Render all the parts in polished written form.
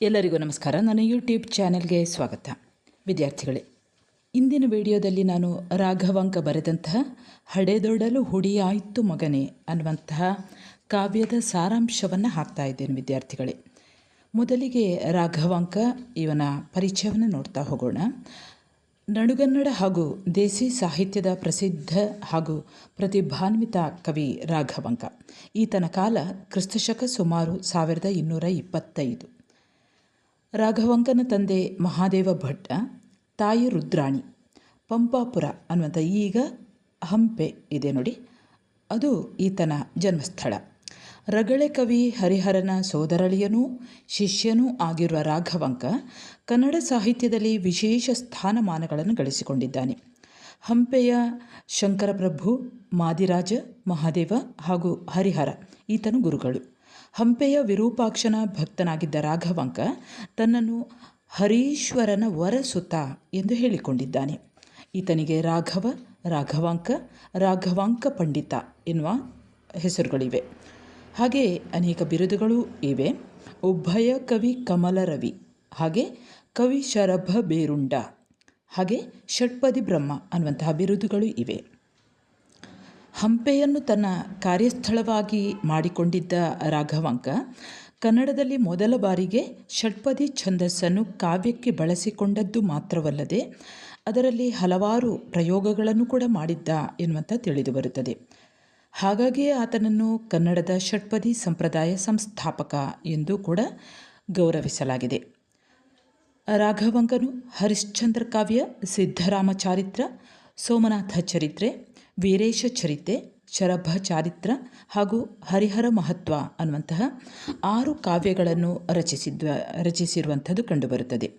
ಎಲ್ಲರಿಗೂ ನಮಸ್ಕಾರ. ನನ್ನ ಯೂಟ್ಯೂಬ್ ಚಾನೆಲ್ಗೆ ಸ್ವಾಗತ. ವಿದ್ಯಾರ್ಥಿಗಳೇ, ಇಂದಿನ ವಿಡಿಯೋದಲ್ಲಿ ನಾನು ರಾಘವಾಂಕ ಬರೆದಂತಹ ಹಡೆದೊಡಲು ಹುಡಿಯಾಯಿತು ಮಗನೇ ಅನ್ನುವಂತಹ ಕಾವ್ಯದ ಸಾರಾಂಶವನ್ನು ಹಾಕ್ತಾ ಇದ್ದೇನೆ. ವಿದ್ಯಾರ್ಥಿಗಳೇ, ಮೊದಲಿಗೆ ರಾಘವಾಂಕ ಇವನ ಪರಿಚಯವನ್ನು ನೋಡ್ತಾ ಹೋಗೋಣ. ನಡುಗನ್ನಡ ಹಾಗೂ ದೇಸಿ ಸಾಹಿತ್ಯದ ಪ್ರಸಿದ್ಧ ಹಾಗೂ ಪ್ರತಿಭಾನ್ವಿತ ಕವಿ ರಾಘವಾಂಕ. ಈತನ ಕಾಲ ಕ್ರಿಸ್ತಶಕ ಸುಮಾರು 1225. ರಾಘವಾಂಕನ ತಂದೆ ಮಹಾದೇವ ಭಟ್ಟ, ತಾಯಿ ರುದ್ರಾಣಿ. ಪಂಪಾಪುರ ಅನ್ನುವಂಥ ಈಗ ಹಂಪೆ ಇದೆ ನೋಡಿ, ಅದು ಈತನ ಜನ್ಮಸ್ಥಳ. ರಗಳೆ ಕವಿ ಹರಿಹರನ ಸೋದರಳಿಯನೂ ಶಿಷ್ಯನೂ ಆಗಿರುವ ರಾಘವಾಂಕ ಕನ್ನಡ ಸಾಹಿತ್ಯದಲ್ಲಿ ವಿಶೇಷ ಸ್ಥಾನಮಾನಗಳನ್ನು ಗಳಿಸಿಕೊಂಡಿದ್ದಾನೆ. ಹಂಪೆಯ ಶಂಕರಪ್ರಭು, ಮಾದಿರಾಜ, ಮಹಾದೇವ ಹಾಗೂ ಹರಿಹರ ಈತನ ಗುರುಗಳು. ಹಂಪೆಯ ವಿರೂಪಾಕ್ಷನ ಭಕ್ತನಾಗಿದ್ದ ರಾಘವಾಂಕ ತನ್ನನ್ನು ಹರೀಶ್ವರನ ವರಸುತ ಎಂದು ಹೇಳಿಕೊಂಡಿದ್ದಾನೆ. ಈತನಿಗೆ ರಾಘವ, ರಾಘವಾಂಕ, ರಾಘವಾಂಕ ಪಂಡಿತ ಎನ್ನುವ ಹೆಸರುಗಳಿವೆ. ಹಾಗೆ ಅನೇಕ ಬಿರುದುಗಳು ಇವೆ. ಉಭಯ ಕವಿ ಕಮಲರವಿ, ಹಾಗೆ ಕವಿ ಶರಭ ಬೇರುಂಡ, ಹಾಗೆ ಷಟ್ಪದಿ ಬ್ರಹ್ಮ ಅನ್ನುವಂತಹ ಬಿರುದುಗಳು ಇವೆ. ಹಂಪೆಯನ್ನು ತನ್ನ ಕಾರ್ಯಸ್ಥಳವಾಗಿ ಮಾಡಿಕೊಂಡಿದ್ದ ರಾಘವಾಂಕ ಕನ್ನಡದಲ್ಲಿ ಮೊದಲ ಬಾರಿಗೆ ಷಟ್ಪದಿ ಛಂದಸ್ಸನ್ನು ಕಾವ್ಯಕ್ಕೆ ಬಳಸಿಕೊಂಡದ್ದು ಮಾತ್ರವಲ್ಲದೆ ಅದರಲ್ಲಿ ಹಲವಾರು ಪ್ರಯೋಗಗಳನ್ನು ಕೂಡ ಮಾಡಿದ್ದ ಎನ್ನುವಂಥ ತಿಳಿದು ಬರುತ್ತದೆ. ಹಾಗಾಗಿಯೇ ಆತನನ್ನು ಕನ್ನಡದ ಷಟ್ಪದಿ ಸಂಪ್ರದಾಯ ಸಂಸ್ಥಾಪಕ ಎಂದು ಕೂಡ ಗೌರವಿಸಲಾಗಿದೆ. ರಾಘವಾಂಕನು ಹರಿಶ್ಚಂದ್ರ ಕಾವ್ಯ, ಸಿದ್ಧರಾಮ ಚಾರಿತ್ರ, ಸೋಮನಾಥ ಚರಿತ್ರೆ, ವೀರೇಶ ಚರಿತೆ, ಶರಭ ಚಾರಿತ್ರ ಹಾಗೂ ಹರಿಹರ ಮಹತ್ವ ಅನ್ನುವಂತಹ 6 ಕಾವ್ಯಗಳನ್ನು ರಚಿಸಿರುವಂಥದ್ದು ಕಂಡುಬರುತ್ತದೆ.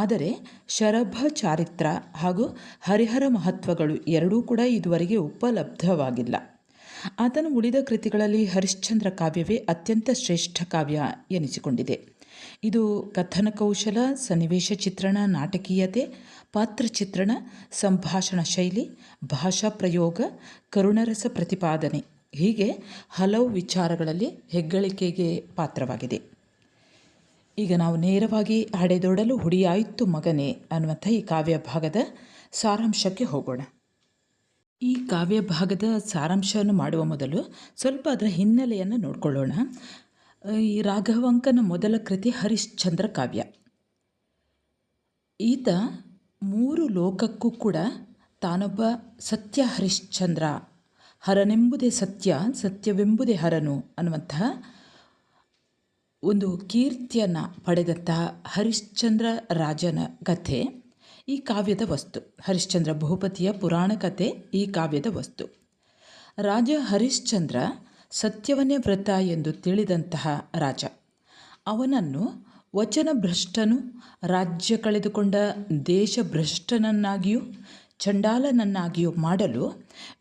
ಆದರೆ ಶರಭ ಚಾರಿತ್ರ ಹಾಗೂ ಹರಿಹರ ಮಹತ್ವಗಳು ಎರಡೂ ಕೂಡ ಇದುವರೆಗೆ ಉಪಲಬ್ಧವಾಗಿಲ್ಲ. ಆತನು ಉಳಿದ ಕೃತಿಗಳಲ್ಲಿ ಹರಿಶ್ಚಂದ್ರ ಕಾವ್ಯವೇ ಅತ್ಯಂತ ಶ್ರೇಷ್ಠ ಕಾವ್ಯ ಎನಿಸಿಕೊಂಡಿದೆ. ಇದು ಕಥನ ಕೌಶಲ, ಸನ್ನಿವೇಶ ಚಿತ್ರಣ, ನಾಟಕೀಯತೆ, ಪಾತ್ರ ಚಿತ್ರಣ, ಸಂಭಾಷಣ ಶೈಲಿ, ಭಾಷಾ ಪ್ರಯೋಗ, ಕರುಣರಸ ಪ್ರತಿಪಾದನೆ ಹೀಗೆ ಹಲವು ವಿಚಾರಗಳಲ್ಲಿ ಹೆಗ್ಗಳಿಕೆಗೆ ಪಾತ್ರವಾಗಿದೆ. ಈಗ ನಾವು ನೇರವಾಗಿ ಹಡೆದೊಡಲು ಹುಡಿಯಾಯಿತು ಮಗನೇ ಅನ್ನುವಂಥ ಈ ಕಾವ್ಯ ಭಾಗದ ಸಾರಾಂಶಕ್ಕೆ ಹೋಗೋಣ. ಈ ಕಾವ್ಯ ಭಾಗದ ಸಾರಾಂಶವನ್ನು ಮಾಡುವ ಮೊದಲು ಸ್ವಲ್ಪ ಅದರ ಹಿನ್ನೆಲೆಯನ್ನು ನೋಡಿಕೊಳ್ಳೋಣ. ಈ ರಾಘವಾಂಕನ ಮೊದಲ ಕೃತಿ ಹರಿಶ್ಚಂದ್ರ ಕಾವ್ಯ. ಈತ 3 ಲೋಕಕ್ಕೂ ಕೂಡ ತಾನೊಬ್ಬ ಸತ್ಯ ಹರಿಶ್ಚಂದ್ರ, ಹರನೆಂಬುದೇ ಸತ್ಯ, ಸತ್ಯವೆಂಬುದೇ ಹರನು ಅನ್ನುವಂತಹ ಒಂದು ಕೀರ್ತಿಯನ್ನು ಪಡೆದಂತಹ ಹರಿಶ್ಚಂದ್ರ ರಾಜನ ಕಥೆ ಈ ಕಾವ್ಯದ ವಸ್ತು. ಹರಿಶ್ಚಂದ್ರ ಭೂಪತಿಯ ಪುರಾಣ ಕಥೆ ಈ ಕಾವ್ಯದ ವಸ್ತು. ರಾಜ ಹರಿಶ್ಚಂದ್ರ ಸತ್ಯವನ್ನೇ ವ್ರತ ಎಂದು ತಿಳಿದಂತಹ ರಾಜ. ಅವನನ್ನು ವಚನಭ್ರಷ್ಟನು, ರಾಜ್ಯ ಕಳೆದುಕೊಂಡ ದೇಶಭ್ರಷ್ಟನನ್ನಾಗಿಯೂ ಚಂಡಾಲನನ್ನಾಗಿಯೂ ಮಾಡಲು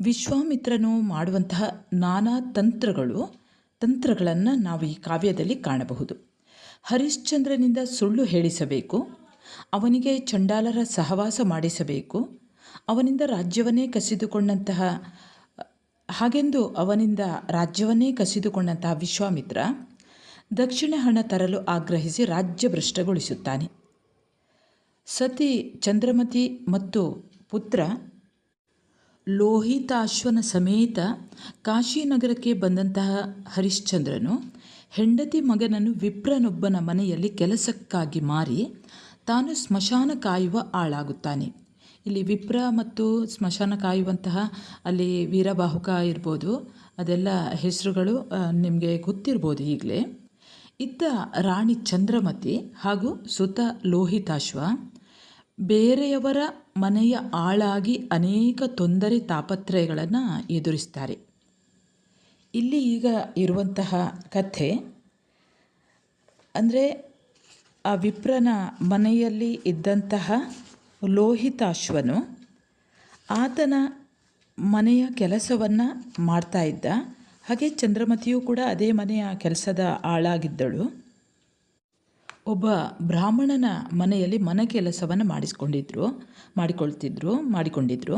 ವಿಶ್ವಾಮಿತ್ರನು ಮಾಡುವಂತಹ ನಾನಾ ತಂತ್ರಗಳನ್ನು ನಾವು ಈ ಕಾವ್ಯದಲ್ಲಿ ಕಾಣಬಹುದು. ಹರಿಶ್ಚಂದ್ರನಿಂದ ಸುಳ್ಳು ಹೇಳಿಸಬೇಕು, ಅವನಿಗೆ ಚಂಡಾಲರ ಸಹವಾಸ ಮಾಡಿಸಬೇಕು, ಅವನಿಂದ ರಾಜ್ಯವನ್ನೇ ಕಸಿದುಕೊಂಡಂತಹ ವಿಶ್ವಾಮಿತ್ರ ದಕ್ಷಿಣ ಹಣ ತರಲು ಆಗ್ರಹಿಸಿ ರಾಜ್ಯ ಭ್ರಷ್ಟಗೊಳಿಸುತ್ತಾನೆ. ಸತಿ ಚಂದ್ರಮತಿ ಮತ್ತು ಪುತ್ರ ಲೋಹಿತಾಶ್ವನ ಸಮೇತ ಕಾಶಿನಗರಕ್ಕೆ ಬಂದಂತಹ ಹರಿಶ್ಚಂದ್ರನು ಹೆಂಡತಿ ಮಗನನ್ನು ವಿಪ್ರನೊಬ್ಬನ ಮನೆಯಲ್ಲಿ ಕೆಲಸಕ್ಕಾಗಿ ಮಾರಿ ತಾನು ಸ್ಮಶಾನ ಕಾಯುವ ಆಳಾಗುತ್ತಾನೆ. ಇಲ್ಲಿ ವಿಪ್ರ ಮತ್ತು ಸ್ಮಶಾನ ಕಾಯುವಂತಹ ಅಲ್ಲಿ ವೀರಬಾಹುಕ ಇರ್ಬೋದು, ಅದೆಲ್ಲ ಹೆಸರುಗಳು ನಿಮಗೆ ಗೊತ್ತಿರ್ಬೋದು ಈಗಲೇ. ಇದ್ದ ರಾಣಿ ಚಂದ್ರಮತಿ ಹಾಗೂ ಸುತ ಲೋಹಿತಾಶ್ವ ಬೇರೆಯವರ ಮನೆಯ ಆಳಾಗಿ ಅನೇಕ ತೊಂದರೆ ತಾಪತ್ರಯಗಳನ್ನು ಎದುರಿಸ್ತಾರೆ. ಇಲ್ಲಿ ಈಗ ಇರುವಂತಹ ಕಥೆ ಅಂದರೆ ಆ ವಿಪ್ರನ ಮನೆಯಲ್ಲಿ ಇದ್ದಂತಹ ಲೋಹಿತಾಶ್ವನು ಆತನ ಮನೆಯ ಕೆಲಸವನ್ನು ಮಾಡ್ತಾ ಇದ್ದ. ಹಾಗೆ ಚಂದ್ರಮತಿಯೂ ಕೂಡ ಅದೇ ಮನೆಯ ಕೆಲಸದ ಆಳಾಗಿದ್ದಳು. ಒಬ್ಬ ಬ್ರಾಹ್ಮಣನ ಮನೆಯಲ್ಲಿ ಮನೆ ಕೆಲಸವನ್ನು ಮಾಡಿಕೊಂಡಿದ್ರು.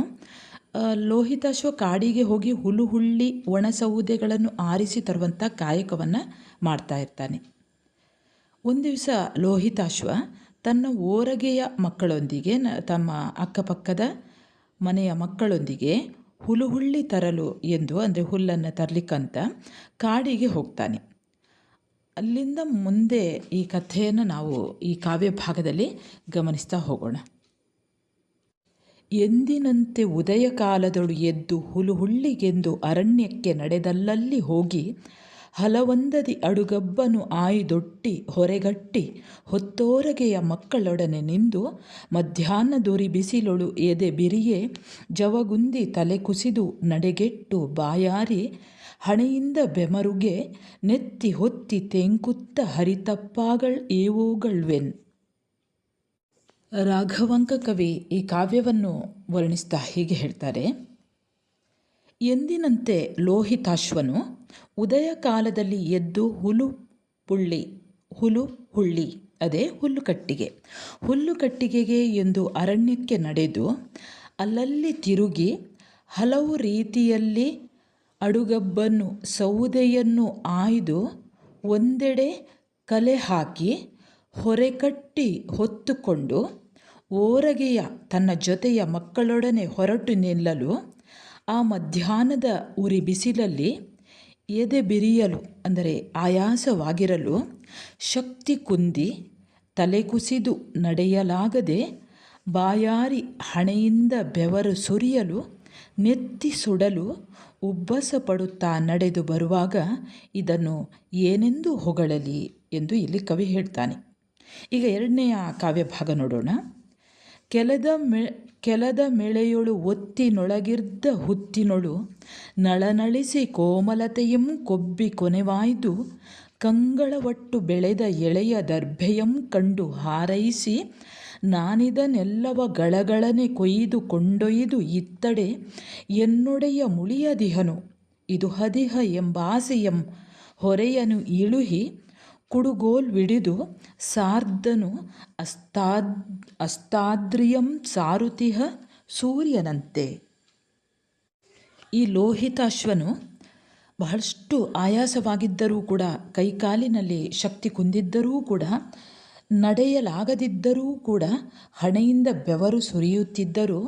ಲೋಹಿತಾಶ್ವ ಕಾಡಿಗೆ ಹೋಗಿ ಹುಳ್ಳಿ ಒಣ ಸೌದೆಗಳನ್ನು ಆರಿಸಿ ತರುವಂಥ ಕಾಯಕವನ್ನು ಮಾಡ್ತಾ ಇರ್ತಾನೆ. ಒಂದು ದಿವಸ ಲೋಹಿತಾಶ್ವ ತನ್ನ ಓರಗೆಯ ಮಕ್ಕಳೊಂದಿಗೆ ತಮ್ಮ ಅಕ್ಕಪಕ್ಕದ ಮನೆಯ ಮಕ್ಕಳೊಂದಿಗೆ ಹುಳುಹುಳ್ಳಿ ತರಲು ಎಂದು, ಅಂದರೆ ಹುಲ್ಲನ್ನು ತರಲಿಕ್ಕಂತ ಕಾಡಿಗೆ ಹೋಗ್ತಾನೆ. ಅಲ್ಲಿಂದ ಮುಂದೆ ಈ ಕಥೆಯನ್ನು ನಾವು ಈ ಕಾವ್ಯ ಭಾಗದಲ್ಲಿ ಗಮನಿಸ್ತಾ ಹೋಗೋಣ. ಎಂದಿನಂತೆ ಉದಯ ಕಾಲದೊಳು ಎದ್ದು ಹುಳುಹುಳ್ಳಿಗೆಂದು ಅರಣ್ಯಕ್ಕೆ ನಡೆದಲ್ಲಲ್ಲಿ ಹೋಗಿ ಹಲವೊಂದದಿ ಅಡುಗಬ್ಬನು ಆಯ್ದೊಟ್ಟಿ ಹೊರೆಗಟ್ಟಿ ಹೊತ್ತೋರಗೆಯ ಮಕ್ಕಳೊಡನೆ ನಿಂದು ಮಧ್ಯಾಹ್ನದುರಿ ಬಿಸಿಲೊಳು ಎದೆ ಬಿರಿಯೇ ಜವಗುಂದಿ ತಲೆ ಕುಸಿದು ನಡೆಗೆಟ್ಟು ಬಾಯಾರಿ ಹಣೆಯಿಂದ ಬೆಮರುಗೆ ನೆತ್ತಿ ಹೊತ್ತಿ ತೆಂಕುತ್ತ ಹರಿತಪ್ಪಾಗಳ್ ಏವೋಗಳ್ವೆನ್. ರಾಘವಾಂಕ ಕವಿ ಈ ಕಾವ್ಯವನ್ನು ವರ್ಣಿಸ್ತಾ ಹೀಗೆ ಹೇಳ್ತಾರೆ: ಎಂದಿನಂತೆ ಲೋಹಿತಾಶ್ವನು ಉದಯ ಕಾಲದಲ್ಲಿ ಎದ್ದು ಹುಳುಹುಳ್ಳಿ ಅದೇ ಹುಲ್ಲುಕಟ್ಟಿಗೆಗೆ ಎಂದು ಅರಣ್ಯಕ್ಕೆ ನಡೆದು ಅಲ್ಲಲ್ಲಿ ತಿರುಗಿ ಹಲವು ರೀತಿಯಲ್ಲಿ ಅಡುಗಬ್ಬನ್ನು ಸೌದೆಯನ್ನು ಆಯ್ದು ಒಂದೆಡೆ ಕಲೆ ಹಾಕಿ ಹೊರೆಕಟ್ಟಿ ಹೊತ್ತುಕೊಂಡು ಓರಗೆಯ ತನ್ನ ಜೊತೆಯ ಮಕ್ಕಳೊಡನೆ ಹೊರಟು ನಿಲ್ಲಲು ಆ ಮಧ್ಯಾಹ್ನದ ಉರಿ ಬಿಸಿಲಲ್ಲಿ ಎದೆ ಬಿರಿಯಲು, ಅಂದರೆ ಆಯಾಸವಾಗಿರಲು, ಶಕ್ತಿ ಕುಂದಿ ತಲೆ ಕುಸಿದು ನಡೆಯಲಾಗದೆ ಬಾಯಾರಿ ಹಣೆಯಿಂದ ಬೆವರು ಸುರಿಯಲು ನೆತ್ತಿ ಸುಡಲು ಉಬ್ಬಸ ಪಡುತ್ತಾ ನಡೆದು ಬರುವಾಗ ಇದನ್ನು ಏನೆಂದು ಹೊಗಳಲಿ ಎಂದು ಇಲ್ಲಿ ಕವಿ ಹೇಳ್ತಾನೆ. ಈಗ ಎರಡನೆಯ ಕಾವ್ಯ ಭಾಗ ನೋಡೋಣ. ಕೆಲದ ಮೆಳೆಯೊಳು ಒತ್ತಿನೊಳಗಿರ್ದ ಹುತ್ತಿನೊಳು ನಳನಳಿಸಿ ಕೋಮಲತೆಯಂ ಕೊಬ್ಬಿ ಕೊನೆವಾಯ್ದು ಕಂಗಳವಟ್ಟು ಬೆಳೆದ ಎಳೆಯ ದರ್ಭೆಯಂ ಕಂಡು ಹಾರೈಸಿ ನಾನಿದನೆಲ್ಲವ ಗಳಗಳನೆ ಕೊಯ್ದು ಕೊಂಡೊಯ್ದು ಇತ್ತಡೆ ಎನ್ನೊಡೆಯ ಮುಳಿಯದಿಹನು ಇದು ಹದಿಹ ಎಂಬಾಸೆಯಂ ಹೊರೆಯನು ಇಳುಹಿ ಕುಡುಗೋಲ್ವಿಡಿದು ಸಾರ್ಧನು ಅಸ್ತಾದ್ರಿಯಂ ಸಾರುತಿಹ ಸೂರ್ಯನಂತೆ. ಈ ಲೋಹಿತಾಶ್ವನು ಬಹಳಷ್ಟು ಆಯಾಸವಾಗಿದ್ದರೂ ಕೂಡ, ಕೈಕಾಲಿನಲ್ಲಿ ಶಕ್ತಿ ಕುಂದಿದ್ದರೂ ಕೂಡ, ನಡೆಯಲಾಗದಿದ್ದರೂ ಕೂಡ, ಹಣೆಯಿಂದ ಬೆವರು ಸುರಿಯುತ್ತಿದ್ದರೂ,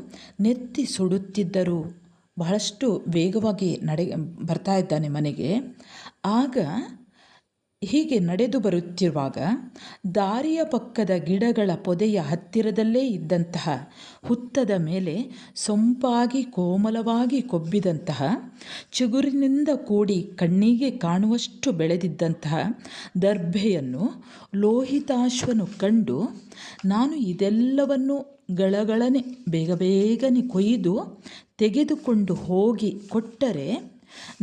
ನೆತ್ತಿ ಸುಡುತ್ತಿದ್ದರೂ ಬಹಳಷ್ಟು ವೇಗವಾಗಿ ಬರ್ತಾ ಇದ್ದಾನೆ ಮನೆಗೆ. ಆಗ ಹೀಗೆ ನಡೆದು ಬರುತ್ತಿರುವಾಗ ದಾರಿಯ ಪಕ್ಕದ ಗಿಡಗಳ ಪೊದೆಯ ಹತ್ತಿರದಲ್ಲೇ ಇದ್ದಂತಹ ಹುತ್ತದ ಮೇಲೆ ಸೊಂಪಾಗಿ ಕೋಮಲವಾಗಿ ಕೊಬ್ಬಿದಂತಹ, ಚಿಗುರಿನಿಂದ ಕೂಡಿ ಕಣ್ಣಿಗೆ ಕಾಣುವಷ್ಟು ಬೆಳೆದಿದ್ದಂತಹ ದರ್ಭೆಯನ್ನು ಲೋಹಿತಾಶ್ವನು ಕಂಡು, ನಾನು ಇದೆಲ್ಲವನ್ನು ಗಳಗಳನೆ ಬೇಗನೆ ಕೊಯ್ದು ತೆಗೆದುಕೊಂಡು ಹೋಗಿ ಕೊಟ್ಟರೆ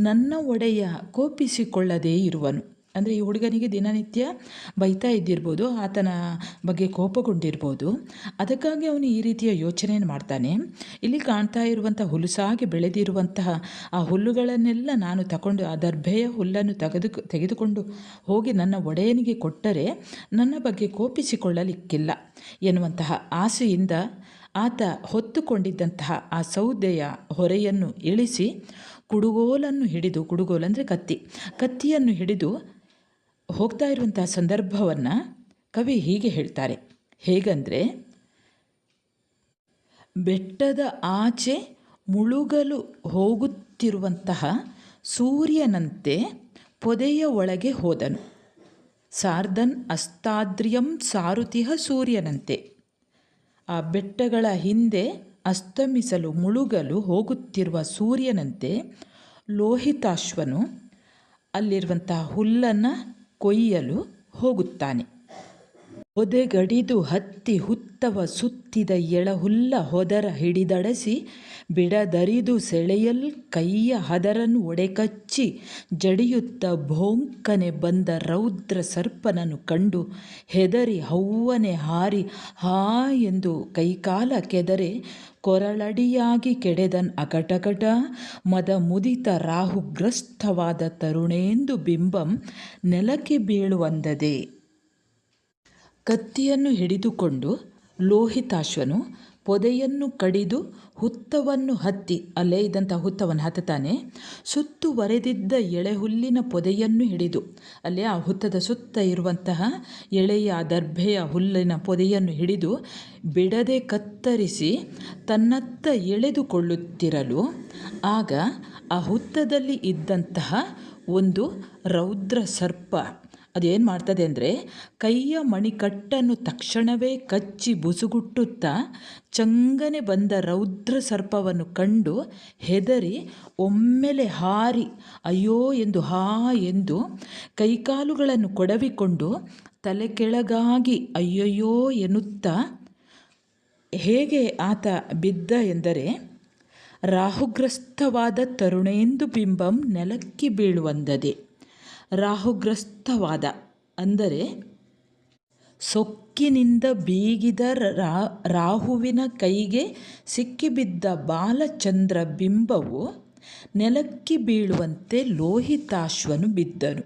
ನನ್ನ ಒಡೆಯ ಕೋಪಿಸಿಕೊಳ್ಳದೇ ಇರುವನು. ಅಂದರೆ ಈ ಹುಡುಗನಿಗೆ ದಿನನಿತ್ಯ ಬೈತಾ ಇದ್ದಿರ್ಬೋದು, ಆತನ ಬಗ್ಗೆ ಕೋಪಗೊಂಡಿರ್ಬೋದು. ಅದಕ್ಕಾಗಿ ಅವನು ಈ ರೀತಿಯ ಯೋಚನೆಯನ್ನು ಮಾಡ್ತಾನೆ. ಇಲ್ಲಿ ಕಾಣ್ತಾ ಇರುವಂಥ ಹುಲುಸಾಗಿ ಬೆಳೆದಿರುವಂತಹ ಆ ಹುಲ್ಲುಗಳನ್ನೆಲ್ಲ ನಾನು ತಗೊಂಡು, ಆ ದರ್ಭೆಯ ಹುಲ್ಲನ್ನು ತೆಗೆದುಕೊಂಡು ಹೋಗಿ ನನ್ನ ಒಡೆಯನಿಗೆ ಕೊಟ್ಟರೆ ನನ್ನ ಬಗ್ಗೆ ಕೋಪಿಸಿಕೊಳ್ಳಲಿಕ್ಕಿಲ್ಲ ಎನ್ನುವಂತಹ ಆಸೆಯಿಂದ ಆತ ಹೊತ್ತುಕೊಂಡಿದ್ದಂತಹ ಆ ಸೌದೆಯ ಹೊರೆಯನ್ನು ಇಳಿಸಿ ಕುಡುಗೋಲನ್ನು ಹಿಡಿದು, ಕುಡುಗೋಲು ಅಂದರೆ ಕತ್ತಿಯನ್ನು ಹಿಡಿದು ಹೋಗ್ತಾ ಇರುವಂತಹ ಸಂದರ್ಭವನ್ನು ಕವಿ ಹೀಗೆ ಹೇಳ್ತಾರೆ. ಹೇಗಂದರೆ, ಬೆಟ್ಟದ ಆಚೆ ಮುಳುಗಲು ಹೋಗುತ್ತಿರುವಂತಹ ಸೂರ್ಯನಂತೆ ಪೊದೆಯ ಒಳಗೆ ಹೋದನು. ಸಾರ್ಧನ್ ಅಸ್ತಾದ್ರಿಯಂ ಸಾರುತಿಹ ಸೂರ್ಯನಂತೆ. ಆ ಬೆಟ್ಟಗಳ ಹಿಂದೆ ಅಸ್ತಮಿಸಲು ಮುಳುಗಲು ಹೋಗುತ್ತಿರುವ ಸೂರ್ಯನಂತೆ ಲೋಹಿತಾಶ್ವನು ಅಲ್ಲಿರುವಂತಹ ಹುಲ್ಲನ್ನು ಕೊಯ್ಯಲು ಹೋಗುತ್ತಾನೆ. ಒದೆಗಡಿದು ಹತ್ತಿ ಹುತ್ತವ ಸುತ್ತಿದ ಎಳಹುಲ್ಲ ಹೊದರ ಹಿಡಿದಡಸಿ ಬಿಡದರಿದು ಸೆಳೆಯಲ್ ಕೈಯ ಹದರನ್ನು ಒಡೆಕಚ್ಚಿ ಜಡಿಯುತ್ತ ಭೋಂಕನೆ ಬಂದ ರೌದ್ರ ಸರ್ಪನನ್ನು ಕಂಡು ಹೆದರಿ ಹವ್ವನೆ ಹಾರಿ ಹಾ ಎಂದು ಕೈಕಾಲ ಕೆದರೆ ಕೊರಳಡಿಯಾಗಿ ಕೆಡೆದನ್ ಅಕಟಕಟ ಮದ ಮುದಿತ ರಾಹುಗ್ರಸ್ತವಾದ ತರುಣೇಂದು ಬಿಂಬಂ ನೆಲಕ್ಕೆ ಬೀಳುವಂದದೆ. ಕತ್ತಿಯನ್ನು ಹಿಡಿದುಕೊಂಡು ಲೋಹಿತಾಶ್ವನು ಪೊದೆಯನ್ನು ಕಡಿದು ಹುತ್ತವನ್ನು ಹತ್ತಿ, ಅಲ್ಲೇ ಇದ್ದಂಥ ಹುತ್ತವನ್ನು ಹತ್ತುತ್ತಾನೆ. ಸುತ್ತುವರೆದಿದ್ದ ಎಳೆ ಹುಲ್ಲಿನ ಪೊದೆಯನ್ನು ಹಿಡಿದು, ಅಲ್ಲೇ ಆ ಹುತ್ತದ ಸುತ್ತ ಇರುವಂತಹ ಎಳೆಯ ದರ್ಭೆಯ ಹುಲ್ಲಿನ ಪೊದೆಯನ್ನು ಹಿಡಿದು ಬಿಡದೆ ಕತ್ತರಿಸಿ ತನ್ನತ್ತ ಎಳೆದುಕೊಳ್ಳುತ್ತಿರಲು, ಆಗ ಆ ಹುತ್ತದಲ್ಲಿ ಇದ್ದಂತಹ ಒಂದು ರೌದ್ರ ಸರ್ಪ ಅದೇನು ಮಾಡ್ತದೆ ಅಂದರೆ, ಕೈಯ ಮಣಿಕಟ್ಟನ್ನು ತಕ್ಷಣವೇ ಕಚ್ಚಿ ಬುಸುಗುಟ್ಟುತ್ತಾ ಚಂಗನೆ ಬಂದ ರೌದ್ರ ಸರ್ಪವನ್ನು ಕಂಡು ಹೆದರಿ ಒಮ್ಮೆಲೆ ಹಾರಿ ಅಯ್ಯೋ ಎಂದು ಎಂದು ಕೈಕಾಲುಗಳನ್ನು ಕೊಡವಿಕೊಂಡು ತಲೆ ಕೆಳಗಾಗಿ ಅಯ್ಯಯ್ಯೋ ಎನ್ನುತ್ತಾ ಹೇಗೆ ಆತ ಬಿದ್ದ ಎಂದರೆ, ರಾಹುಗ್ರಸ್ತವಾದ ತರುಣೇಂದು ಬಿಂಬಂ ನೆಲಕ್ಕಿ ಬೀಳುವಂದದೆ. ರಾಹುಗ್ರಸ್ತವಾದ ಅಂದರೆ ಸೊಕ್ಕಿನಿಂದ ಬೀಗಿದ ರಾಹುವಿನ ಕೈಗೆ ಸಿಕ್ಕಿಬಿದ್ದ ಬಾಲಚಂದ್ರ ಬಿಂಬವು ನೆಲಕ್ಕಿ ಬೀಳುವಂತೆ ಲೋಹಿತಾಶ್ವನು ಬಿದ್ದನು.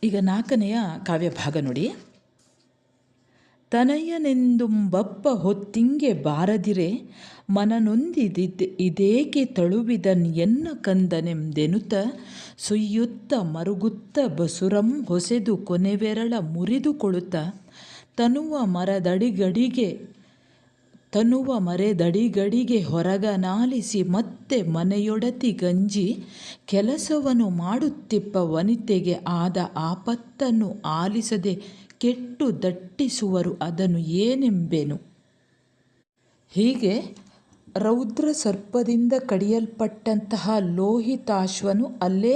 ಈಗ 4ನೆಯ ಕಾವ್ಯಭಾಗ ನೋಡಿ. ತನಯನೆಂದುಂಬಪ್ಪ ಹೊತ್ತಿಂಗೆ ಬಾರದಿರೆ ಮನನೊಂದಿದೇಕೆ ತಳುವಿದನ್ ಎನ್ನ ಕಂದನೆಂದೆನುತ ಸುಯ್ಯುತ್ತ ಮರುಗುತ್ತ ಬಸುರಂ ಹೊಸೆದು ಕೊನೆವೆರಳ ಮುರಿದು ಕೊಳುತ್ತ ತನುವ ಮರೆದಡಿಗಡಿಗೆ ಹೊರಗನಾಲಿಸಿ ಮತ್ತೆ ಮನೆಯೊಡತಿ ಗಂಜಿ ಕೆಲಸವನ್ನು ಮಾಡುತ್ತಿಪ್ಪ ವನಿತೆಗೆ ಆದ ಆಪತ್ತನ್ನು ಆಲಿಸದೆ ಕೆಟ್ಟು ದಟ್ಟಿಸುವರು ಅದನ್ನು ಏನೆಂಬೆನು. ಹೀಗೆ ರೌದ್ರ ಸರ್ಪದಿಂದ ಕಡಿಯಲ್ಪಟ್ಟಂತಹ ಲೋಹಿತಾಶ್ವನು ಅಲ್ಲೇ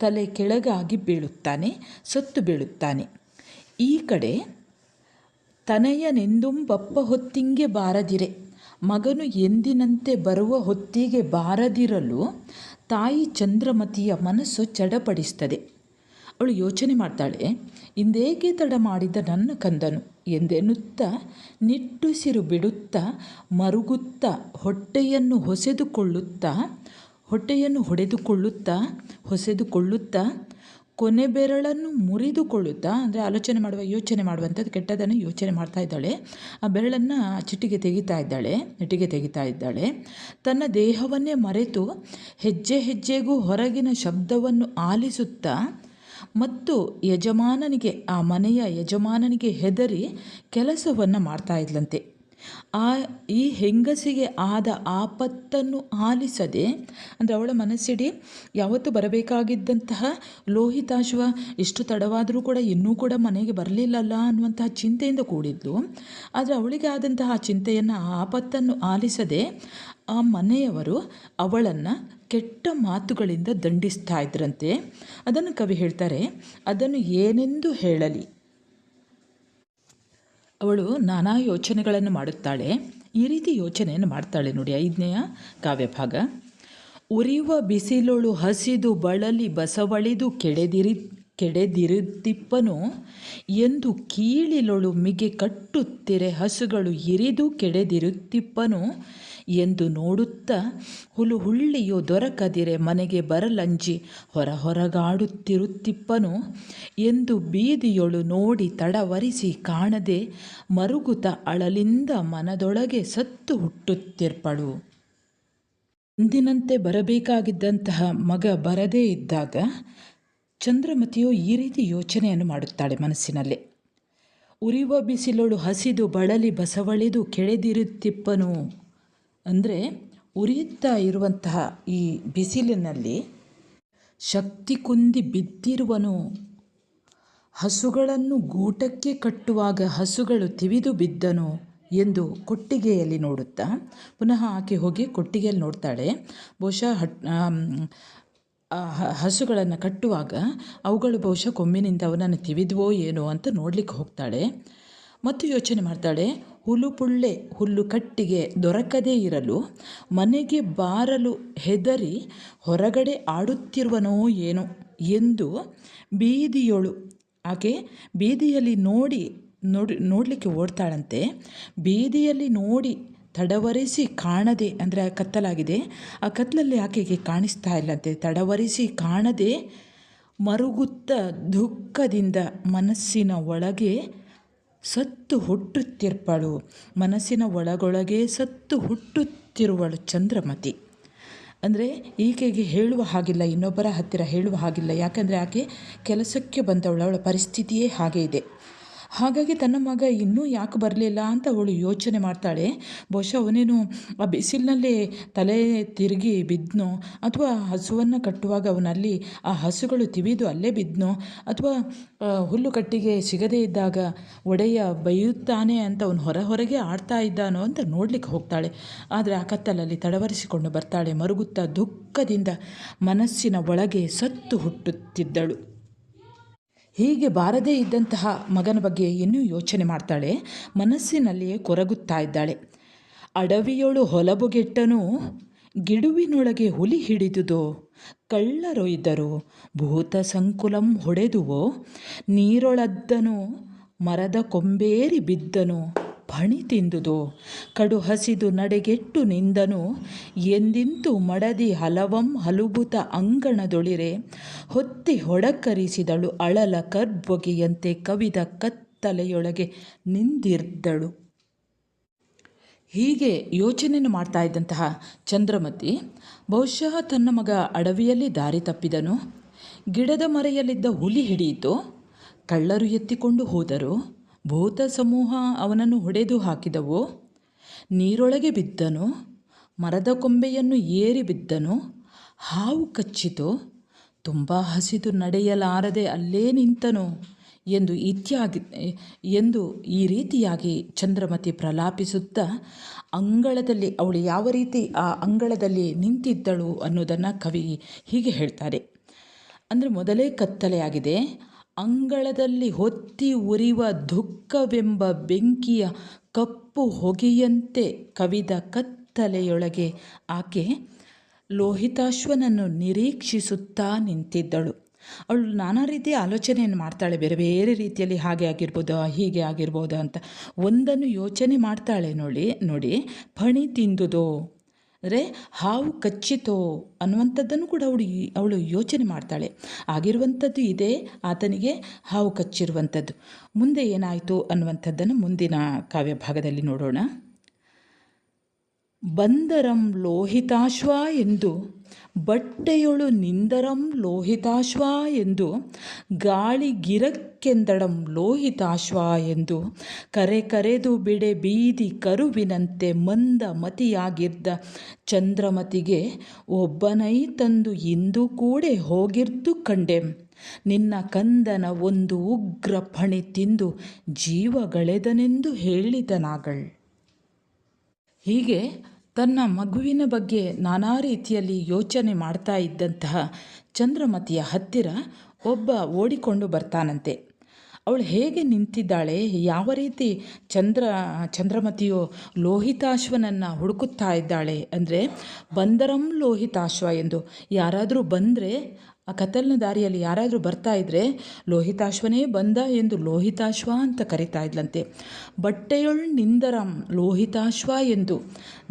ತಲೆ ಕೆಳಗಾಗಿ ಬೀಳುತ್ತಾನೆ, ಸತ್ತು ಬೀಳುತ್ತಾನೆ. ಈ ಕಡೆ ತನಯನೆಂದುಂಬಪ್ಪ ಹೊತ್ತಿಂಗೆ ಬಾರದಿರೆ, ಮಗನು ಎಂದಿನಂತೆ ಬರುವ ಹೊತ್ತಿಗೆ ಬಾರದಿರಲು ತಾಯಿ ಚಂದ್ರಮತಿಯ ಮನಸ್ಸು ಚಡಪಡಿಸ್ತದೆ. ಅವಳು ಯೋಚನೆ ಮಾಡ್ತಾಳೆ, ಇಂದೇಕೆ ತಡ ಮಾಡಿದ ನನ್ನ ಕಂದನು ಎಂದೆನ್ನುತ್ತಾ ನಿಟ್ಟುಸಿರು ಬಿಡುತ್ತಾ ಮರುಗುತ್ತಾ ಹೊಟ್ಟೆಯನ್ನು ಹೊಸೆದುಕೊಳ್ಳುತ್ತಾ ಕೊನೆ ಬೆರಳನ್ನು ಮುರಿದುಕೊಳ್ಳುತ್ತಾ, ಅಂದರೆ ಯೋಚನೆ ಮಾಡುವಂಥದ್ದು ಕೆಟ್ಟದನ್ನು ಯೋಚನೆ ಮಾಡ್ತಾ ಇದ್ದಾಳೆ. ಆ ಬೆರಳನ್ನು ನೆಟ್ಟಿಗೆ ತೆಗಿತಾ ಇದ್ದಾಳೆ. ತನ್ನ ದೇಹವನ್ನೇ ಮರೆತು ಹೆಜ್ಜೆ ಹೆಜ್ಜೆಗೂ ಹೊರಗಿನ ಶಬ್ದವನ್ನು ಆಲಿಸುತ್ತಾ ಮತ್ತು ಆ ಮನೆಯ ಯಜಮಾನನಿಗೆ ಹೆದರಿ ಕೆಲಸವನ್ನು ಮಾಡ್ತಾ ಇದ್ಲಂತೆ. ಈ ಹೆಂಗಸಿಗೆ ಆದ ಆಪತ್ತನ್ನು ಆಲಿಸದೆ, ಅಂದರೆ ಅವಳ ಮನಸ್ಸಿಡಿ ಯಾವತ್ತು ಬರಬೇಕಾಗಿದ್ದಂತಹ ಲೋಹಿತಾಶ್ವ ಇಷ್ಟು ತಡವಾದರೂ ಕೂಡ ಇನ್ನೂ ಕೂಡ ಮನೆಗೆ ಬರಲಿಲ್ಲಲ್ಲ ಅನ್ನುವಂತಹ ಚಿಂತೆಯಿಂದ ಕೂಡಿದ್ಲು. ಆದರೆ ಅವಳಿಗೆ ಆದಂತಹ ಚಿಂತೆಯನ್ನು, ಆಪತ್ತನ್ನು ಆಲಿಸದೆ ಆ ಮನೆಯವರು ಅವಳನ್ನು ಕೆಟ್ಟ ಮಾತುಗಳಿಂದ ದಂಡಿಸ್ತಾ ಇದ್ರಂತೆ. ಅದನ್ನು ಕವಿ ಹೇಳ್ತಾರೆ, ಅದನ್ನು ಏನೆಂದು ಹೇಳಲಿ. ಅವಳು ನಾನಾ ಯೋಚನೆಗಳನ್ನು ಮಾಡುತ್ತಾಳೆ. ಈ ರೀತಿ ಯೋಚನೆಯನ್ನು ಮಾಡ್ತಾಳೆ ನೋಡಿ. 5ನೆಯ ಕಾವ್ಯಭಾಗ. ಉರಿಯುವ ಬಿಸಿಲೊಳು ಹಸಿದು ಬಳಲಿ ಬಸವಳಿದು ಕೆಡೆದಿರುತ್ತಿಪ್ಪನು ಎಂದು ಕೀಳಿಲೊಳು ಮಿಗೆ ಕಟ್ಟುತ್ತಿರೆ ಹಸುಗಳು ಇರಿದು ಕೆಡೆದಿರುತ್ತಿಪ್ಪನು ಎಂದು ನೋಡುತ್ತಾ ಹುಳ್ಳಿಯು ದೊರಕದಿರೆ ಮನೆಗೆ ಬರಲಂಜಿ ಹೊರಗಾಡುತ್ತಿರುತ್ತಿಪ್ಪನು ಎಂದು ಬೀದಿಯೊಳು ನೋಡಿ ತಡವರಿಸಿ ಕಾಣದೆ ಮರುಗುತ ಅಳಲಿಂದ ಮನದೊಳಗೆ ಸತ್ತು ಹುಟ್ಟುತ್ತಿರ್ಪಳು. ಎಂದಿನಂತೆ ಬರಬೇಕಾಗಿದ್ದಂತಹ ಮಗ ಬರದೇ ಇದ್ದಾಗ ಚಂದ್ರಮತಿಯು ಈ ರೀತಿ ಯೋಚನೆಯನ್ನು ಮಾಡುತ್ತಾಳೆ ಮನಸ್ಸಿನಲ್ಲಿ. ಉರಿಯುವ ಬಿಸಿಲೊಳು ಹಸಿದು ಬಳಲಿ ಬಸವಳಿದು ಕೆಡೆದಿರುತ್ತಿಪ್ಪನು ಅಂದರೆ, ಉರಿಯುತ್ತಾ ಇರುವಂತಹ ಈ ಬಿಸಿಲಿನಲ್ಲಿ ಶಕ್ತಿ ಕುಂದಿ ಬಿದ್ದಿರುವನು. ಹಸುಗಳನ್ನು ಗೂಟಕ್ಕೆ ಕಟ್ಟುವಾಗ ಹಸುಗಳು ತಿವಿದು ಬಿದ್ದನು ಎಂದು ಕೊಟ್ಟಿಗೆಯಲ್ಲಿ ನೋಡುತ್ತಾ, ಪುನಃ ಆಕೆ ಹೋಗಿ ಕೊಟ್ಟಿಗೆಯಲ್ಲಿ ನೋಡ್ತಾಳೆ. ಬಹುಶಃ ಹಸುಗಳನ್ನು ಕಟ್ಟುವಾಗ ಅವುಗಳು ಬಹುಶಃ ಕೊಂಬಿನಿಂದ ಅವನನ್ನು ತಿವಿದ್ವೋ ಏನೋ ಅಂತ ನೋಡಲಿಕ್ಕೆ ಹೋಗ್ತಾಳೆ. ಮತ್ತು ಯೋಚನೆ ಮಾಡ್ತಾಳೆ, ಹುಲ್ಲು ಕಟ್ಟಿಗೆ ದೊರಕದೇ ಇರಲು ಮನೆಗೆ ಬಾರಲು ಹೆದರಿ ಹೊರಗಡೆ ಆಡುತ್ತಿರುವನೋ ಏನೋ ಎಂದು ಆಕೆ ಬೀದಿಯಲ್ಲಿ ನೋಡಲಿಕ್ಕೆ ಓಡ್ತಾಳಂತೆ. ಬೀದಿಯಲ್ಲಿ ನೋಡಿ ತಡವರಿಸಿ ಕಾಣದೆ, ಅಂದರೆ ಕತ್ತಲಾಗಿದೆ, ಆ ಕತ್ತಲಲ್ಲಿ ಆಕೆಗೆ ಕಾಣಿಸ್ತಾ ಇಲ್ಲಂತೆ. ತಡವರಿಸಿ ಕಾಣದೆ ಮರುಗುತ್ತ ದುಃಖದಿಂದ ಮನಸ್ಸಿನ ಒಳಗೆ ಸತ್ತು ಹುಟ್ಟುತ್ತಿರ್ಪಳು, ಮನಸ್ಸಿನ ಒಳಗೊಳಗೆ ಸತ್ತು ಹುಟ್ಟುತ್ತಿರುವಳು ಚಂದ್ರಮತಿ. ಅಂದರೆ ಈಕೆಗೆ ಹೇಳುವ ಹಾಗಿಲ್ಲ, ಇನ್ನೊಬ್ಬರ ಹತ್ತಿರ ಹೇಳುವ ಹಾಗಿಲ್ಲ. ಯಾಕಂದರೆ ಆಕೆ ಕೆಲಸಕ್ಕೆ ಬಂದವಳು, ಅವಳ ಪರಿಸ್ಥಿತಿಯೇ ಹಾಗೆ ಇದೆ. ಹಾಗಾಗಿ ತನ್ನ ಮಗ ಇನ್ನೂ ಯಾಕೆ ಬರಲಿಲ್ಲ ಅಂತ ಅವಳು ಯೋಚನೆ ಮಾಡ್ತಾಳೆ. ಬಹುಶಃ ಅವನೇನು ಆ ಬಿಸಿಲಿನಲ್ಲೇ ತಲೆ ತಿರುಗಿ ಬಿದ್ದನೋ, ಅಥವಾ ಹಸುವನ್ನು ಕಟ್ಟುವಾಗ ಅವನಲ್ಲಿ ಆ ಹಸುಗಳು ತಿವಿದು ಅಲ್ಲೇ ಬಿದ್ದನೋ, ಅಥವಾ ಹುಲ್ಲು ಕಟ್ಟಿಗೆ ಸಿಗದೇ ಇದ್ದಾಗ ಒಡೆಯ ಬೈಯುತ್ತಾನೆ ಅಂತ ಅವನು ಹೊರಗೆ ಆಡ್ತಾ ಇದ್ದಾನೋ ಅಂತ ನೋಡ್ಲಿಕ್ಕೆ ಹೋಗ್ತಾಳೆ. ಆದರೆ ಆ ಕತ್ತಲಲ್ಲಿ ತಡವರಿಸಿಕೊಂಡು ಬರ್ತಾಳೆ, ಮರುಗುತ್ತಾ ದುಃಖದಿಂದ ಮನಸ್ಸಿನ ಒಳಗೆ ಸತ್ತು ಹುಟ್ಟುತ್ತಿದ್ದಳು. ಹೀಗೆ ಬಾರದೇ ಇದ್ದಂತಹ ಮಗನ ಬಗ್ಗೆ ಇನ್ನೂ ಯೋಚನೆ ಮಾಡ್ತಾಳೆ, ಮನಸ್ಸಿನಲ್ಲಿಯೇ ಕೊರಗುತ್ತಾ ಇದ್ದಾಳೆ. ಅಡವಿಯೊಳು ಹೊಲಬುಗೆಟ್ಟನು, ಗಿಡುವಿನೊಳಗೆ ಹುಲಿ ಹಿಡಿದುದೋ, ಕಳ್ಳರೊಯ್ದರು ಭೂತ ಸಂಕುಲಂ ಹೊಡೆದುವೋ, ನೀರೊಳದ್ದನು ಮರದ ಕೊಂಬೇರಿ ಬಿದ್ದನು, ಫಣಿ ತಿಂದುದೋ, ಕಡು ಹಸಿದು ನಡೆಗೆಟ್ಟು ನಿಂದನು, ಎಂದಿಂತು ಮಡದಿ ಹಲವಂ ಹಲುಬುತ ಅಂಗಣದೊಳಿರೆ, ಹೊತ್ತಿ ಹೊಡಕರಿಸಿದಳು ಅಳಲ ಕರ್ಬೊಗೆಯಂತೆ ಕವಿದ ಕತ್ತಲೆಯೊಳಗೆ ನಿಂದಿರ್ದಳು. ಹೀಗೆ ಯೋಚನೆಯನ್ನು ಮಾಡ್ತಾ ಇದ್ದಂತಹ ಚಂದ್ರಮತಿ ಬಹುಶಃ ತನ್ನ ಮಗ ಅಡವಿಯಲ್ಲಿ ದಾರಿ ತಪ್ಪಿದನು, ಗಿಡದ ಮರೆಯಲ್ಲಿದ್ದ ಹುಲಿ ಹಿಡಿಯಿತು, ಕಳ್ಳರು ಎತ್ತಿಕೊಂಡು ಹೋದರು, ಭೂತ ಸಮೂಹ ಅವನನ್ನು ಹೊಡೆದು ಹಾಕಿದವು, ನೀರೊಳಗೆ ಬಿದ್ದನು, ಮರದ ಕೊಂಬೆಯನ್ನು ಏರಿ ಬಿದ್ದನು, ಹಾವು ಕಚ್ಚಿತು, ತುಂಬ ಹಸಿದು ನಡೆಯಲಾರದೆ ಅಲ್ಲೇ ನಿಂತನು ಎಂದು ಈ ರೀತಿಯಾಗಿ ಚಂದ್ರಮತಿ ಪ್ರಲಾಪಿಸುತ್ತಾ ಅಂಗಳದಲ್ಲಿ ಅವಳು ಯಾವ ರೀತಿ ಆ ಅಂಗಳದಲ್ಲಿ ನಿಂತಿದ್ದಳು ಅನ್ನೋದನ್ನು ಕವಿ ಹೀಗೆ ಹೇಳ್ತಾರೆ. ಅಂದರೆ ಮೊದಲೇ ಕತ್ತಲೆಯಾಗಿದೆ, ಅಂಗಳದಲ್ಲಿ ಹೊತ್ತಿ ಉರಿವ ದುಃಖವೆಂಬ ಬೆಂಕಿಯ ಕಪ್ಪು ಹೊಗೆಯಂತೆ ಕವಿದ ಕತ್ತಲೆಯೊಳಗೆ ಆಕೆ ಲೋಹಿತಾಶ್ವನನ್ನು ನಿರೀಕ್ಷಿಸುತ್ತಾ ನಿಂತಿದ್ದಳು. ಅವಳು ನಾನಾ ರೀತಿಯ ಆಲೋಚನೆಯನ್ನು ಮಾಡ್ತಾಳೆ, ಬೇರೆ ಬೇರೆ ರೀತಿಯಲ್ಲಿ ಹಾಗೆ ಆಗಿರ್ಬೋದು, ಹೀಗೆ ಆಗಿರ್ಬೋದು ಅಂತ. ಒಂದನ್ನು ಯೋಚನೆ ಮಾಡ್ತಾಳೆ ನೋಡಿ ಫಣಿ ತಿಂದುದೋ ಅಂದರೆ ಹಾವು ಕಚ್ಚಿತೋ ಅನ್ನುವಂಥದ್ದನ್ನು ಕೂಡ ಅವಳು ಯೋಚನೆ ಮಾಡ್ತಾಳೆ. ಆಗಿರುವಂಥದ್ದು ಇದೆ, ಆತನಿಗೆ ಹಾವು ಕಚ್ಚಿರುವಂಥದ್ದು. ಮುಂದೆ ಏನಾಯಿತು ಅನ್ನುವಂಥದ್ದನ್ನು ಮುಂದಿನ ಕಾವ್ಯ ಭಾಗದಲ್ಲಿ ನೋಡೋಣ. ಬಂದರಂ ಲೋಹಿತಾಶ್ವ ಎಂದು ಬಟ್ಟೆಯೊಳು ನಿಂದರಂ ಲೋಹಿತಾಶ್ವ ಎಂದು, ಗಾಳಿಗಿರಕ್ಕೆಂದಡಂ ಲೋಹಿತಾಶ್ವ ಎಂದು, ಕರೆದು ಬಿಡೆ ಬೀದಿ ಕರುವಿನಂತೆ ಮಂದ ಮತಿಯಾಗಿದ್ದ ಚಂದ್ರಮತಿಗೆ ಒಬ್ಬನೈ ತಂದು ಇಂದು ಕೂಡೆ ಹೋಗಿರ್ದು ಕಂಡೆಂ, ನಿನ್ನ ಕಂದನ ಒಂದು ಉಗ್ರ ಫಣಿ ತಿಂದು ಜೀವಗಳೆದನೆಂದು ಹೇಳಿದನಾಗಳ್. ಹೀಗೆ ತನ್ನ ಮಗುವಿನ ಬಗ್ಗೆ ನಾನಾ ರೀತಿಯಲ್ಲಿ ಯೋಚನೆ ಮಾಡ್ತಾ ಇದ್ದಂತಹ ಚಂದ್ರಮತಿಯ ಹತ್ತಿರ ಒಬ್ಬ ಓಡಿಕೊಂಡು ಬರ್ತಾನಂತೆ. ಅವಳು ಹೇಗೆ ನಿಂತಿದ್ದಾಳೆ, ಯಾವ ರೀತಿ ಚಂದ್ರಮತಿಯು ಲೋಹಿತಾಶ್ವನನ್ನು ಹುಡುಕುತ್ತಾ ಇದ್ದಾಳೆ ಅಂದರೆ, ಬಂದರಂ ಲೋಹಿತಾಶ್ವ ಎಂದು ಯಾರಾದರೂ ಬಂದರೆ, ಆ ಕತ್ತಲಿನ ದಾರಿಯಲ್ಲಿ ಯಾರಾದರೂ ಬರ್ತಾ ಇದ್ದರೆ ಲೋಹಿತಾಶ್ವನೇ ಬಂದ ಎಂದು ಲೋಹಿತಾಶ್ವ ಅಂತ ಕರಿತಾ ಇದ್ಲಂತೆ. ಬಟ್ಟೆಯೊಳ್ ನಿಂದರಂ ಲೋಹಿತಾಶ್ವ ಎಂದು,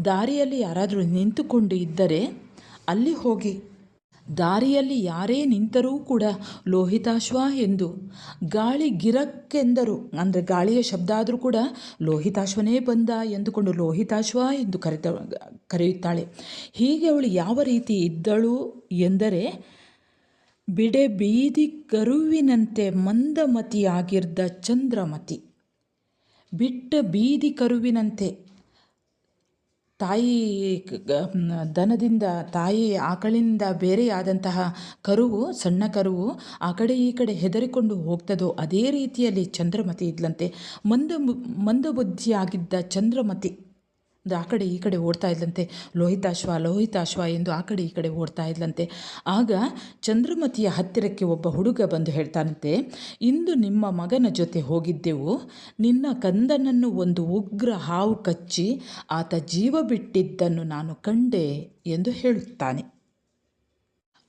ದಾರಿಯಲ್ಲಿ ಯಾರಾದರೂ ನಿಂತುಕೊಂಡು ಇದ್ದರೆ ಅಲ್ಲಿ ಹೋಗಿ ದಾರಿಯಲ್ಲಿ ಯಾರೇ ನಿಂತರೂ ಕೂಡ ಲೋಹಿತಾಶ್ವ ಎಂದು, ಗಾಳಿಗಿರಕ್ಕೆಂದರು ಅಂದರೆ ಗಾಳಿಯ ಶಬ್ದ ಆದರೂ ಕೂಡ ಲೋಹಿತಾಶ್ವನೇ ಬಂದ ಎಂದುಕೊಂಡು ಲೋಹಿತಾಶ್ವ ಎಂದು ಕರೆಯುತ್ತಾಳೆ. ಹೀಗೆ ಅವಳು ಯಾವ ರೀತಿ ಇದ್ದಳು ಎಂದರೆ, ಬಿಡೆ ಬೀದಿ ಕರುವಿನಂತೆ ಮಂದಮತಿಯಾಗಿದ್ದ ಚಂದ್ರಮತಿ. ಬಿಟ್ಟ ಬೀದಿ ಕರುವಿನಂತೆ, ತಾಯಿ ದನದಿಂದ, ತಾಯಿ ಆಕಳಿಂದ ಬೇರೆಯಾದಂತಹ ಕರುವು, ಸಣ್ಣ ಕರುವು ಆ ಕಡೆ ಈ ಕಡೆ ಹೆದರಿಕೊಂಡು ಹೋಗ್ತದೋ ಅದೇ ರೀತಿಯಲ್ಲಿ ಚಂದ್ರಮತಿ ಇದ್ಲಂತೆ. ಮಂದಬುದ್ಧಿಯಾಗಿದ್ದ ಚಂದ್ರಮತಿ ಆ ಕಡೆ ಈ ಕಡೆ ಓಡ್ತಾ ಇದ್ಲಂತೆ. ಲೋಹಿತಾಶ್ವ ಲೋಹಿತಾಶ್ವ ಎಂದು ಆ ಕಡೆ ಈ ಕಡೆ ಓಡ್ತಾ ಇದ್ಲಂತೆ. ಆಗ ಚಂದ್ರಮತಿಯ ಹತ್ತಿರಕ್ಕೆ ಒಬ್ಬ ಹುಡುಗ ಬಂದು ಹೇಳ್ತಾನಂತೆ, ಇಂದು ನಿಮ್ಮ ಮಗನ ಜೊತೆ ಹೋಗಿದ್ದೆವು, ನಿನ್ನ ಕಂದನನ್ನು ಒಂದು ಉಗ್ರ ಹಾವು ಕಚ್ಚಿ ಆತ ಜೀವ ಬಿಟ್ಟಿದ್ದನ್ನು ನಾನು ಕಂಡೆ ಎಂದು ಹೇಳುತ್ತಾನೆ.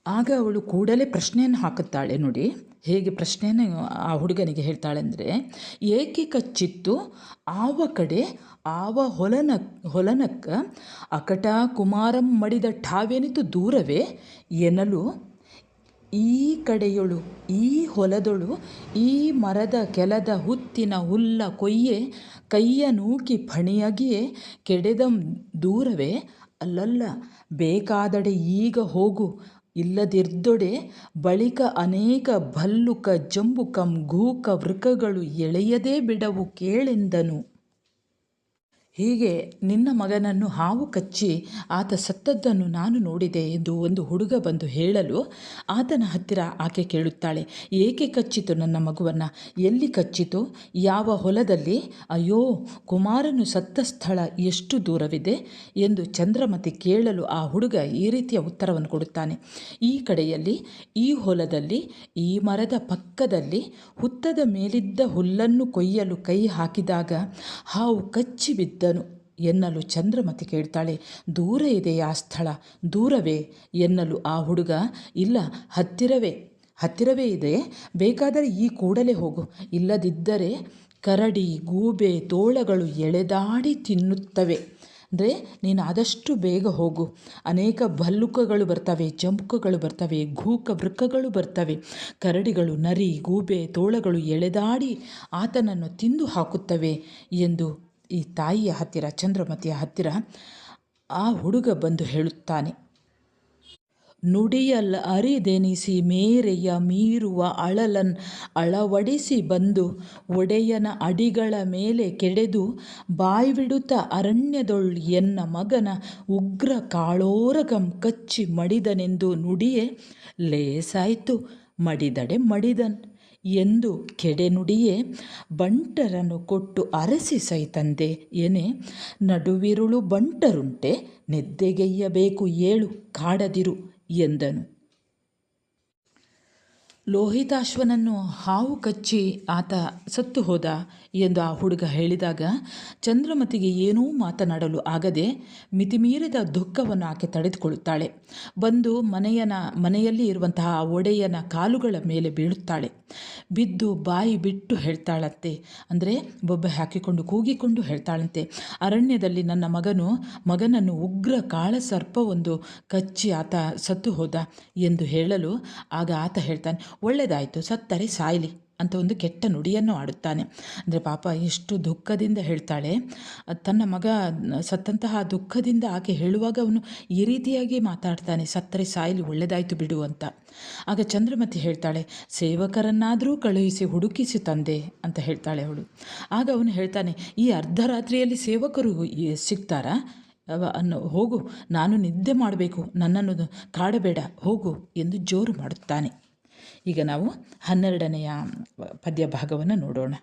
ಆಗ ಅವಳು ಕೂಡಲೇ ಪ್ರಶ್ನೆಯನ್ನು ಹಾಕುತ್ತಾಳೆ. ನೋಡಿ ಹೇಗೆ ಪ್ರಶ್ನೆಯನ್ನು ಆ ಹುಡುಗನಿಗೆ ಹೇಳ್ತಾಳೆ ಅಂದರೆ, ಏಕೆ ಕಚ್ಚಿತ್ತು ಆವ ಕಡೆ ಆವ ಹೊಲನಕ್ಕ ಅಕಟ ಕುಮಾರಂ ಮಡಿದ ಠಾವೆನಿತು ದೂರವೇ ಎನ್ನಲು, ಈ ಕಡೆಯೊಳು ಈ ಹೊಲದೊಳು ಈ ಮರದ ಕೆಲದ ಹುತ್ತಿನ ಹುಲ್ಲ ಕೊಯ್ಯೆ ಕೈಯ ನೂಕಿ ಫಣಿಯಗಿಯೇ ಕೆಡೆದಂ ದೂರವೇ ಅಲ್ಲಲ್ಲ ಬೇಕಾದಡೆ ಈಗ ಹೋಗು ಇಲ್ಲದಿರ್ದೊಡೆ ಬಳಿಕ ಅನೇಕ ಭಲ್ಲುಕ ಜಂಬುಕಂ ಘೂಕ ವೃಕಗಳು ಎಳೆಯದೇ ಬಿಡವು ಕೇಳೆಂದನು. ಹೀಗೆ ನಿನ್ನ ಮಗನನ್ನು ಹಾವು ಕಚ್ಚಿ ಆತ ಸತ್ತದ್ದನ್ನು ನಾನು ನೋಡಿದೆ ಎಂದು ಒಂದು ಹುಡುಗ ಬಂದು ಹೇಳಲು ಆತನ ಹತ್ತಿರ ಆಕೆ ಕೇಳುತ್ತಾಳೆ, ಏಕೆ ಕಚ್ಚಿತು ನನ್ನ ಮಗುವನ್ನು? ಎಲ್ಲಿ ಕಚ್ಚಿತು? ಯಾವ ಹೊಲದಲ್ಲಿ? ಅಯ್ಯೋ, ಕುಮಾರನು ಸತ್ತ ಸ್ಥಳ ಎಷ್ಟು ದೂರವಿದೆ ಎಂದು ಚಂದ್ರಮತಿ ಕೇಳಲು ಆ ಹುಡುಗ ಈ ರೀತಿಯ ಉತ್ತರವನ್ನು ಕೊಡುತ್ತಾನೆ. ಈ ಕಡೆಯಲ್ಲಿ, ಈ ಹೊಲದಲ್ಲಿ, ಈ ಮರದ ಪಕ್ಕದಲ್ಲಿ ಹುತ್ತದ ಮೇಲಿದ್ದ ಹುಲ್ಲನ್ನು ಕೊಯ್ಯಲು ಕೈ ಹಾಕಿದಾಗ ಹಾವು ಕಚ್ಚಿ ಬಿದ್ದನು ಎನ್ನಲು ಚಂದ್ರಮತಿ ಕೇಳ್ತಾಳೆ, ದೂರ ಇದೆ ಆ ಸ್ಥಳ? ದೂರವೇ ಎನ್ನಲು ಆ ಹುಡುಗ, ಇಲ್ಲ, ಹತ್ತಿರವೇ ಇದೆ, ಬೇಕಾದರೆ ಈ ಕೂಡಲೇ ಹೋಗು, ಇಲ್ಲದಿದ್ದರೆ ಕರಡಿ ಗೂಬೆ ತೋಳಗಳು ಎಳೆದಾಡಿ ತಿನ್ನುತ್ತವೆ. ಅಂದರೆ ನೀನು ಆದಷ್ಟು ಬೇಗ ಹೋಗು, ಅನೇಕ ಭಲ್ಲುಕಗಳು ಬರ್ತವೆ, ಜಂಬುಕಗಳು ಬರ್ತವೆ, ಘೂಕ ವೃಕಗಳು ಬರ್ತವೆ, ಕರಡಿಗಳು ನರಿ ಗೂಬೆ ತೋಳಗಳು ಎಳೆದಾಡಿ ಆತನನ್ನು ತಿಂದು ಹಾಕುತ್ತವೆ ಎಂದು ಈ ತಾಯಿಯ ಹತ್ತಿರ, ಚಂದ್ರಮತಿಯ ಹತ್ತಿರ ಆ ಹುಡುಗ ಬಂದು ಹೇಳುತ್ತಾನೆ. ನುಡಿಯಲ್ ಅರಿದೆನಿಸಿ ಮೇರೆಯ ಮೀರುವ ಅಳಲನ್ ಅಳವಡಿಸಿ ಬಂದು ಒಡೆಯನ ಅಡಿಗಳ ಮೇಲೆ ಕೆಡೆದು ಬಾಯ್ಬಿಡುತ್ತ ಅರಣ್ಯದೊಳ್ ಎನ್ನ ಮಗನ ಉಗ್ರ ಕಾಳೋರಗಂ ಕಚ್ಚಿ ಮಡಿದನೆಂದು ನುಡಿಯೇ ಲೇಸಾಯ್ತು ಮಡಿದಡೆ ಮಡಿದನ್ ಎಂದು ಕೆಡೆನುಡಿಯೇ ಬಂಟರನ್ನು ಕೊಟ್ಟು ಅರಸಿ ಸೈತಂದೆ ಎನೆ ನಡುವಿರುಳು ಬಂಟರುಂಟೆ ನಿದ್ದೆಗೆಯ್ಯಬೇಕು ಏಳು ಕಾಡದಿರು ಎಂದನು. ಲೋಹಿತಾಶ್ವನನ್ನು ಹಾವು ಕಚ್ಚಿ ಆತ ಸತ್ತು ಹೋದ ಎಂದು ಆ ಹುಡುಗ ಹೇಳಿದಾಗ ಚಂದ್ರಮತಿಗೆ ಏನೂ ಮಾತನಾಡಲು ಆಗದೆ ಮಿತಿಮೀರಿದ ದುಃಖವನ್ನು ಆಕೆ ತಡೆದುಕೊಳ್ಳುತ್ತಾಳೆ. ಬಂದು ಮನೆಯಲ್ಲಿ ಇರುವಂತಹ ಒಡೆಯನ ಕಾಲುಗಳ ಮೇಲೆ ಬೀಳುತ್ತಾಳೆ. ಬಿದ್ದು ಬಾಯಿ ಬಿಟ್ಟು ಹೇಳ್ತಾಳಂತೆ, ಅಂದರೆ ಬೊಬ್ಬೆ ಹಾಕಿಕೊಂಡು ಕೂಗಿಕೊಂಡು ಹೇಳ್ತಾಳಂತೆ, ಅರಣ್ಯದಲ್ಲಿ ನನ್ನ ಮಗನನ್ನು ಉಗ್ರ ಕಾಳಸರ್ಪವೊಂದು ಕಚ್ಚಿ ಆತ ಸತ್ತು ಹೋದ ಎಂದು ಹೇಳಲು ಆಗ ಆತ ಹೇಳ್ತಾನೆ, ಒಳ್ಳೆಯದಾಯಿತು, ಸತ್ತರೆ ಸಾಯಲಿ ಅಂತ ಒಂದು ಕೆಟ್ಟ ನುಡಿಯನ್ನು ಆಡುತ್ತಾನೆ. ಅಂದರೆ ಪಾಪ ಎಷ್ಟು ದುಃಖದಿಂದ ಹೇಳ್ತಾಳೆ. ತನ್ನ ಮಗ ಸತ್ತಂತಹ ದುಃಖದಿಂದ ಆಕೆ ಹೇಳುವಾಗ ಅವನು ಈ ರೀತಿಯಾಗಿ ಮಾತಾಡ್ತಾನೆ, ಸತ್ತರೆ ಸಾಯಲಿ, ಒಳ್ಳೆಯದಾಯಿತು ಬಿಡು ಅಂತ. ಆಗ ಚಂದ್ರಮತಿ ಹೇಳ್ತಾಳೆ, ಸೇವಕರನ್ನಾದರೂ ಕಳುಹಿಸಿ ಹುಡುಕಿಸಿ ತಂದೆ ಅಂತ ಹೇಳ್ತಾಳೆ ಅವಳು. ಆಗ ಅವನು ಹೇಳ್ತಾನೆ, ಈ ಅರ್ಧರಾತ್ರಿಯಲ್ಲಿ ಸೇವಕರು ಸಿಗ್ತಾರಾ? ಹೋಗು, ನಾನು ನಿದ್ದೆ ಮಾಡಬೇಕು, ನನ್ನನ್ನು ಕಾಡಬೇಡ, ಹೋಗು ಎಂದು ಜೋರು ಮಾಡುತ್ತಾನೆ. ಈಗ ನಾವು 12ನೆಯ ಪದ್ಯ ಭಾಗವನ್ನು ನೋಡೋಣ.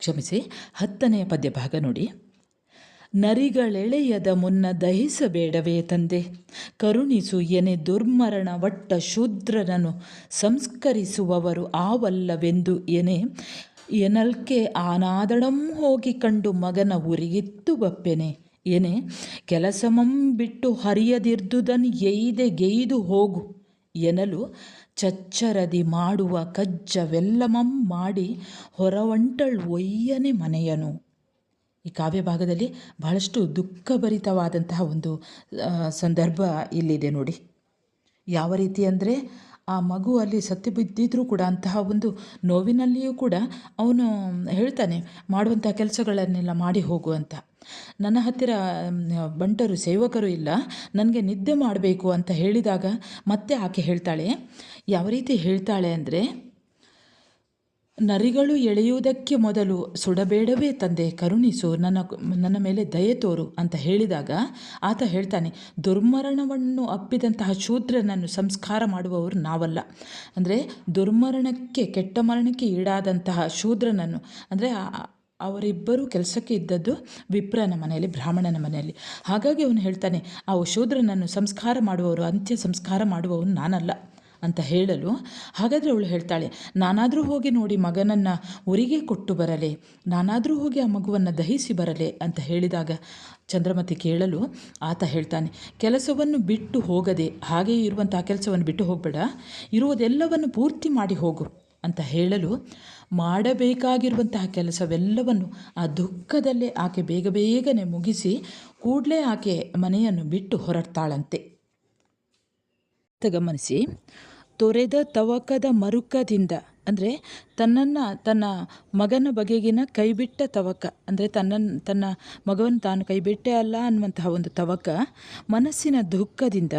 ಕ್ಷಮಿಸಿ, 10ನೆಯ ಪದ್ಯ ಭಾಗ ನೋಡಿ. ನರಿಗಳೆಳೆಯದ ಮುನ್ನ ದಹಿಸಬೇಡವೇ ತಂದೆ, ಕರುಣಿಸು ಎನೆ ದುರ್ಮರಣ ಒಟ್ಟ ಶೂದ್ರನನ್ನು ಸಂಸ್ಕರಿಸುವವರು ಆವಲ್ಲವೆಂದು ಎನಲ್ಕೆ ಆನಾದಡಂ ಹೋಗಿ ಕಂಡು ಮಗನ ಉರಿಗಿತ್ತು ಬಪ್ಪೆನೆ ಎನೆ ಕೆಲಸಮಂ ಬಿಟ್ಟು ಹರಿಯದಿರ್ದುದನ್ ಗೆಯ್ದು ಹೋಗು ಎನಲು ಚಚ್ಚರದಿ ಮಾಡುವ ಕಜ್ಜವೆಲ್ಲಮಂ ಮಾಡಿ ಹೊರವಂಟಳ್ ಒಯ್ಯನೆ ಮನೆಯನು. ಈ ಕಾವ್ಯ ಭಾಗದಲ್ಲಿ ಬಹಳಷ್ಟು ದುಃಖಭರಿತವಾದಂತಹ ಒಂದು ಸಂದರ್ಭ ಇಲ್ಲಿದೆ ನೋಡಿ. ಯಾವ ರೀತಿ ಅಂದರೆ, ಆ ಮಗು ಅಲ್ಲಿ ಸತ್ತು ಬಿದ್ದಿದ್ರೂ ಕೂಡ ಅಂತಹ ಒಂದು ನೋವಿನಲ್ಲಿಯೂ ಕೂಡ ಅವನು ಹೇಳ್ತಾನೆ, ಮಾಡುವಂಥ ಕೆಲಸಗಳನ್ನೆಲ್ಲ ಮಾಡಿ ಹೋಗು ಅಂತ. ನನ್ನ ಹತ್ತಿರ ಬಂಟರು ಸೇವಕರು ಇಲ್ಲ, ನನಗೆ ನಿದ್ದೆ ಮಾಡಬೇಕು ಅಂತ ಹೇಳಿದಾಗ ಮತ್ತೆ ಆಕೆ ಹೇಳ್ತಾಳೆ. ಯಾವ ರೀತಿ ಹೇಳ್ತಾಳೆ ಅಂದರೆ, ನರಿಗಳು ಎಳೆಯುವುದಕ್ಕೆ ಮೊದಲು ಸುಡಬೇಡವೇ ತಂದೆ, ಕರುಣಿಸು, ನನ್ನ ಮೇಲೆ ದಯೆ ತೋರು ಅಂತ ಹೇಳಿದಾಗ ಆತ ಹೇಳ್ತಾನೆ, ದುರ್ಮರಣವನ್ನು ಅಪ್ಪಿದಂತಹ ಶೂದ್ರನನ್ನು ಸಂಸ್ಕಾರ ಮಾಡುವವರು ನಾವಲ್ಲ. ಅಂದರೆ ದುರ್ಮರಣಕ್ಕೆ, ಕೆಟ್ಟ ಮರಣಕ್ಕೆ ಈಡಾದಂತಹ ಶೂದ್ರನನ್ನು, ಅಂದರೆ ಅವರಿಬ್ಬರೂ ಕೆಲಸಕ್ಕೆ ಇದ್ದದ್ದು ವಿಪ್ರನ ಮನೆಯಲ್ಲಿ, ಬ್ರಾಹ್ಮಣನ ಮನೆಯಲ್ಲಿ. ಹಾಗಾಗಿ ಅವನು ಹೇಳ್ತಾನೆ, ಆ ಶೂದ್ರನನ್ನು ಸಂಸ್ಕಾರ ಮಾಡುವವರು, ಅಂತ್ಯ ಸಂಸ್ಕಾರ ಮಾಡುವವನು ನಾನಲ್ಲ ಅಂತ ಹೇಳಲು, ಹಾಗಾದರೆ ಅವಳು ಹೇಳ್ತಾಳೆ, ನಾನಾದರೂ ಹೋಗಿ ನೋಡಿ ಮಗನನ್ನು ಉರಿಗೆ ಕೊಟ್ಟು ಬರಲೆ, ನಾನಾದರೂ ಹೋಗಿ ಆ ಮಗುವನ್ನು ದಹಿಸಿ ಬರಲೆ ಅಂತ ಹೇಳಿದಾಗ ಚಂದ್ರಮತಿ ಕೇಳಲು ಆತ ಹೇಳ್ತಾನೆ, ಕೆಲಸವನ್ನು ಬಿಟ್ಟು ಹೋಗದೆ, ಹಾಗೆ ಇರುವಂಥ ಕೆಲಸವನ್ನು ಬಿಟ್ಟು ಹೋಗಬೇಡ, ಇರುವುದೆಲ್ಲವನ್ನು ಪೂರ್ತಿ ಮಾಡಿ ಹೋಗು ಅಂತ ಹೇಳಲು, ಮಾಡಬೇಕಾಗಿರುವಂತಹ ಕೆಲಸವೆಲ್ಲವನ್ನು ಆ ದುಃಖದಲ್ಲೇ ಆಕೆ ಬೇಗನೆ ಮುಗಿಸಿ ಕೂಡಲೇ ಆಕೆ ಮನೆಯನ್ನು ಬಿಟ್ಟು ಹೊರಡ್ತಾಳಂತೆ. ಗಮನಿಸಿ. ತೊರೆದ ತವಕದ ಮರುಕದಿಂದ ಅಂದರೆ ತನ್ನ ಮಗನ ಬಗೆಗಿನ ಕೈಬಿಟ್ಟ ತವಕ, ಅಂದರೆ ತನ್ನ ಮಗವನ್ನು ತಾನು ಕೈಬಿಟ್ಟೆ ಅಲ್ಲ ಅನ್ನುವಂತಹ ಒಂದು ತವಕ, ಮನಸ್ಸಿನ ದುಃಖದಿಂದ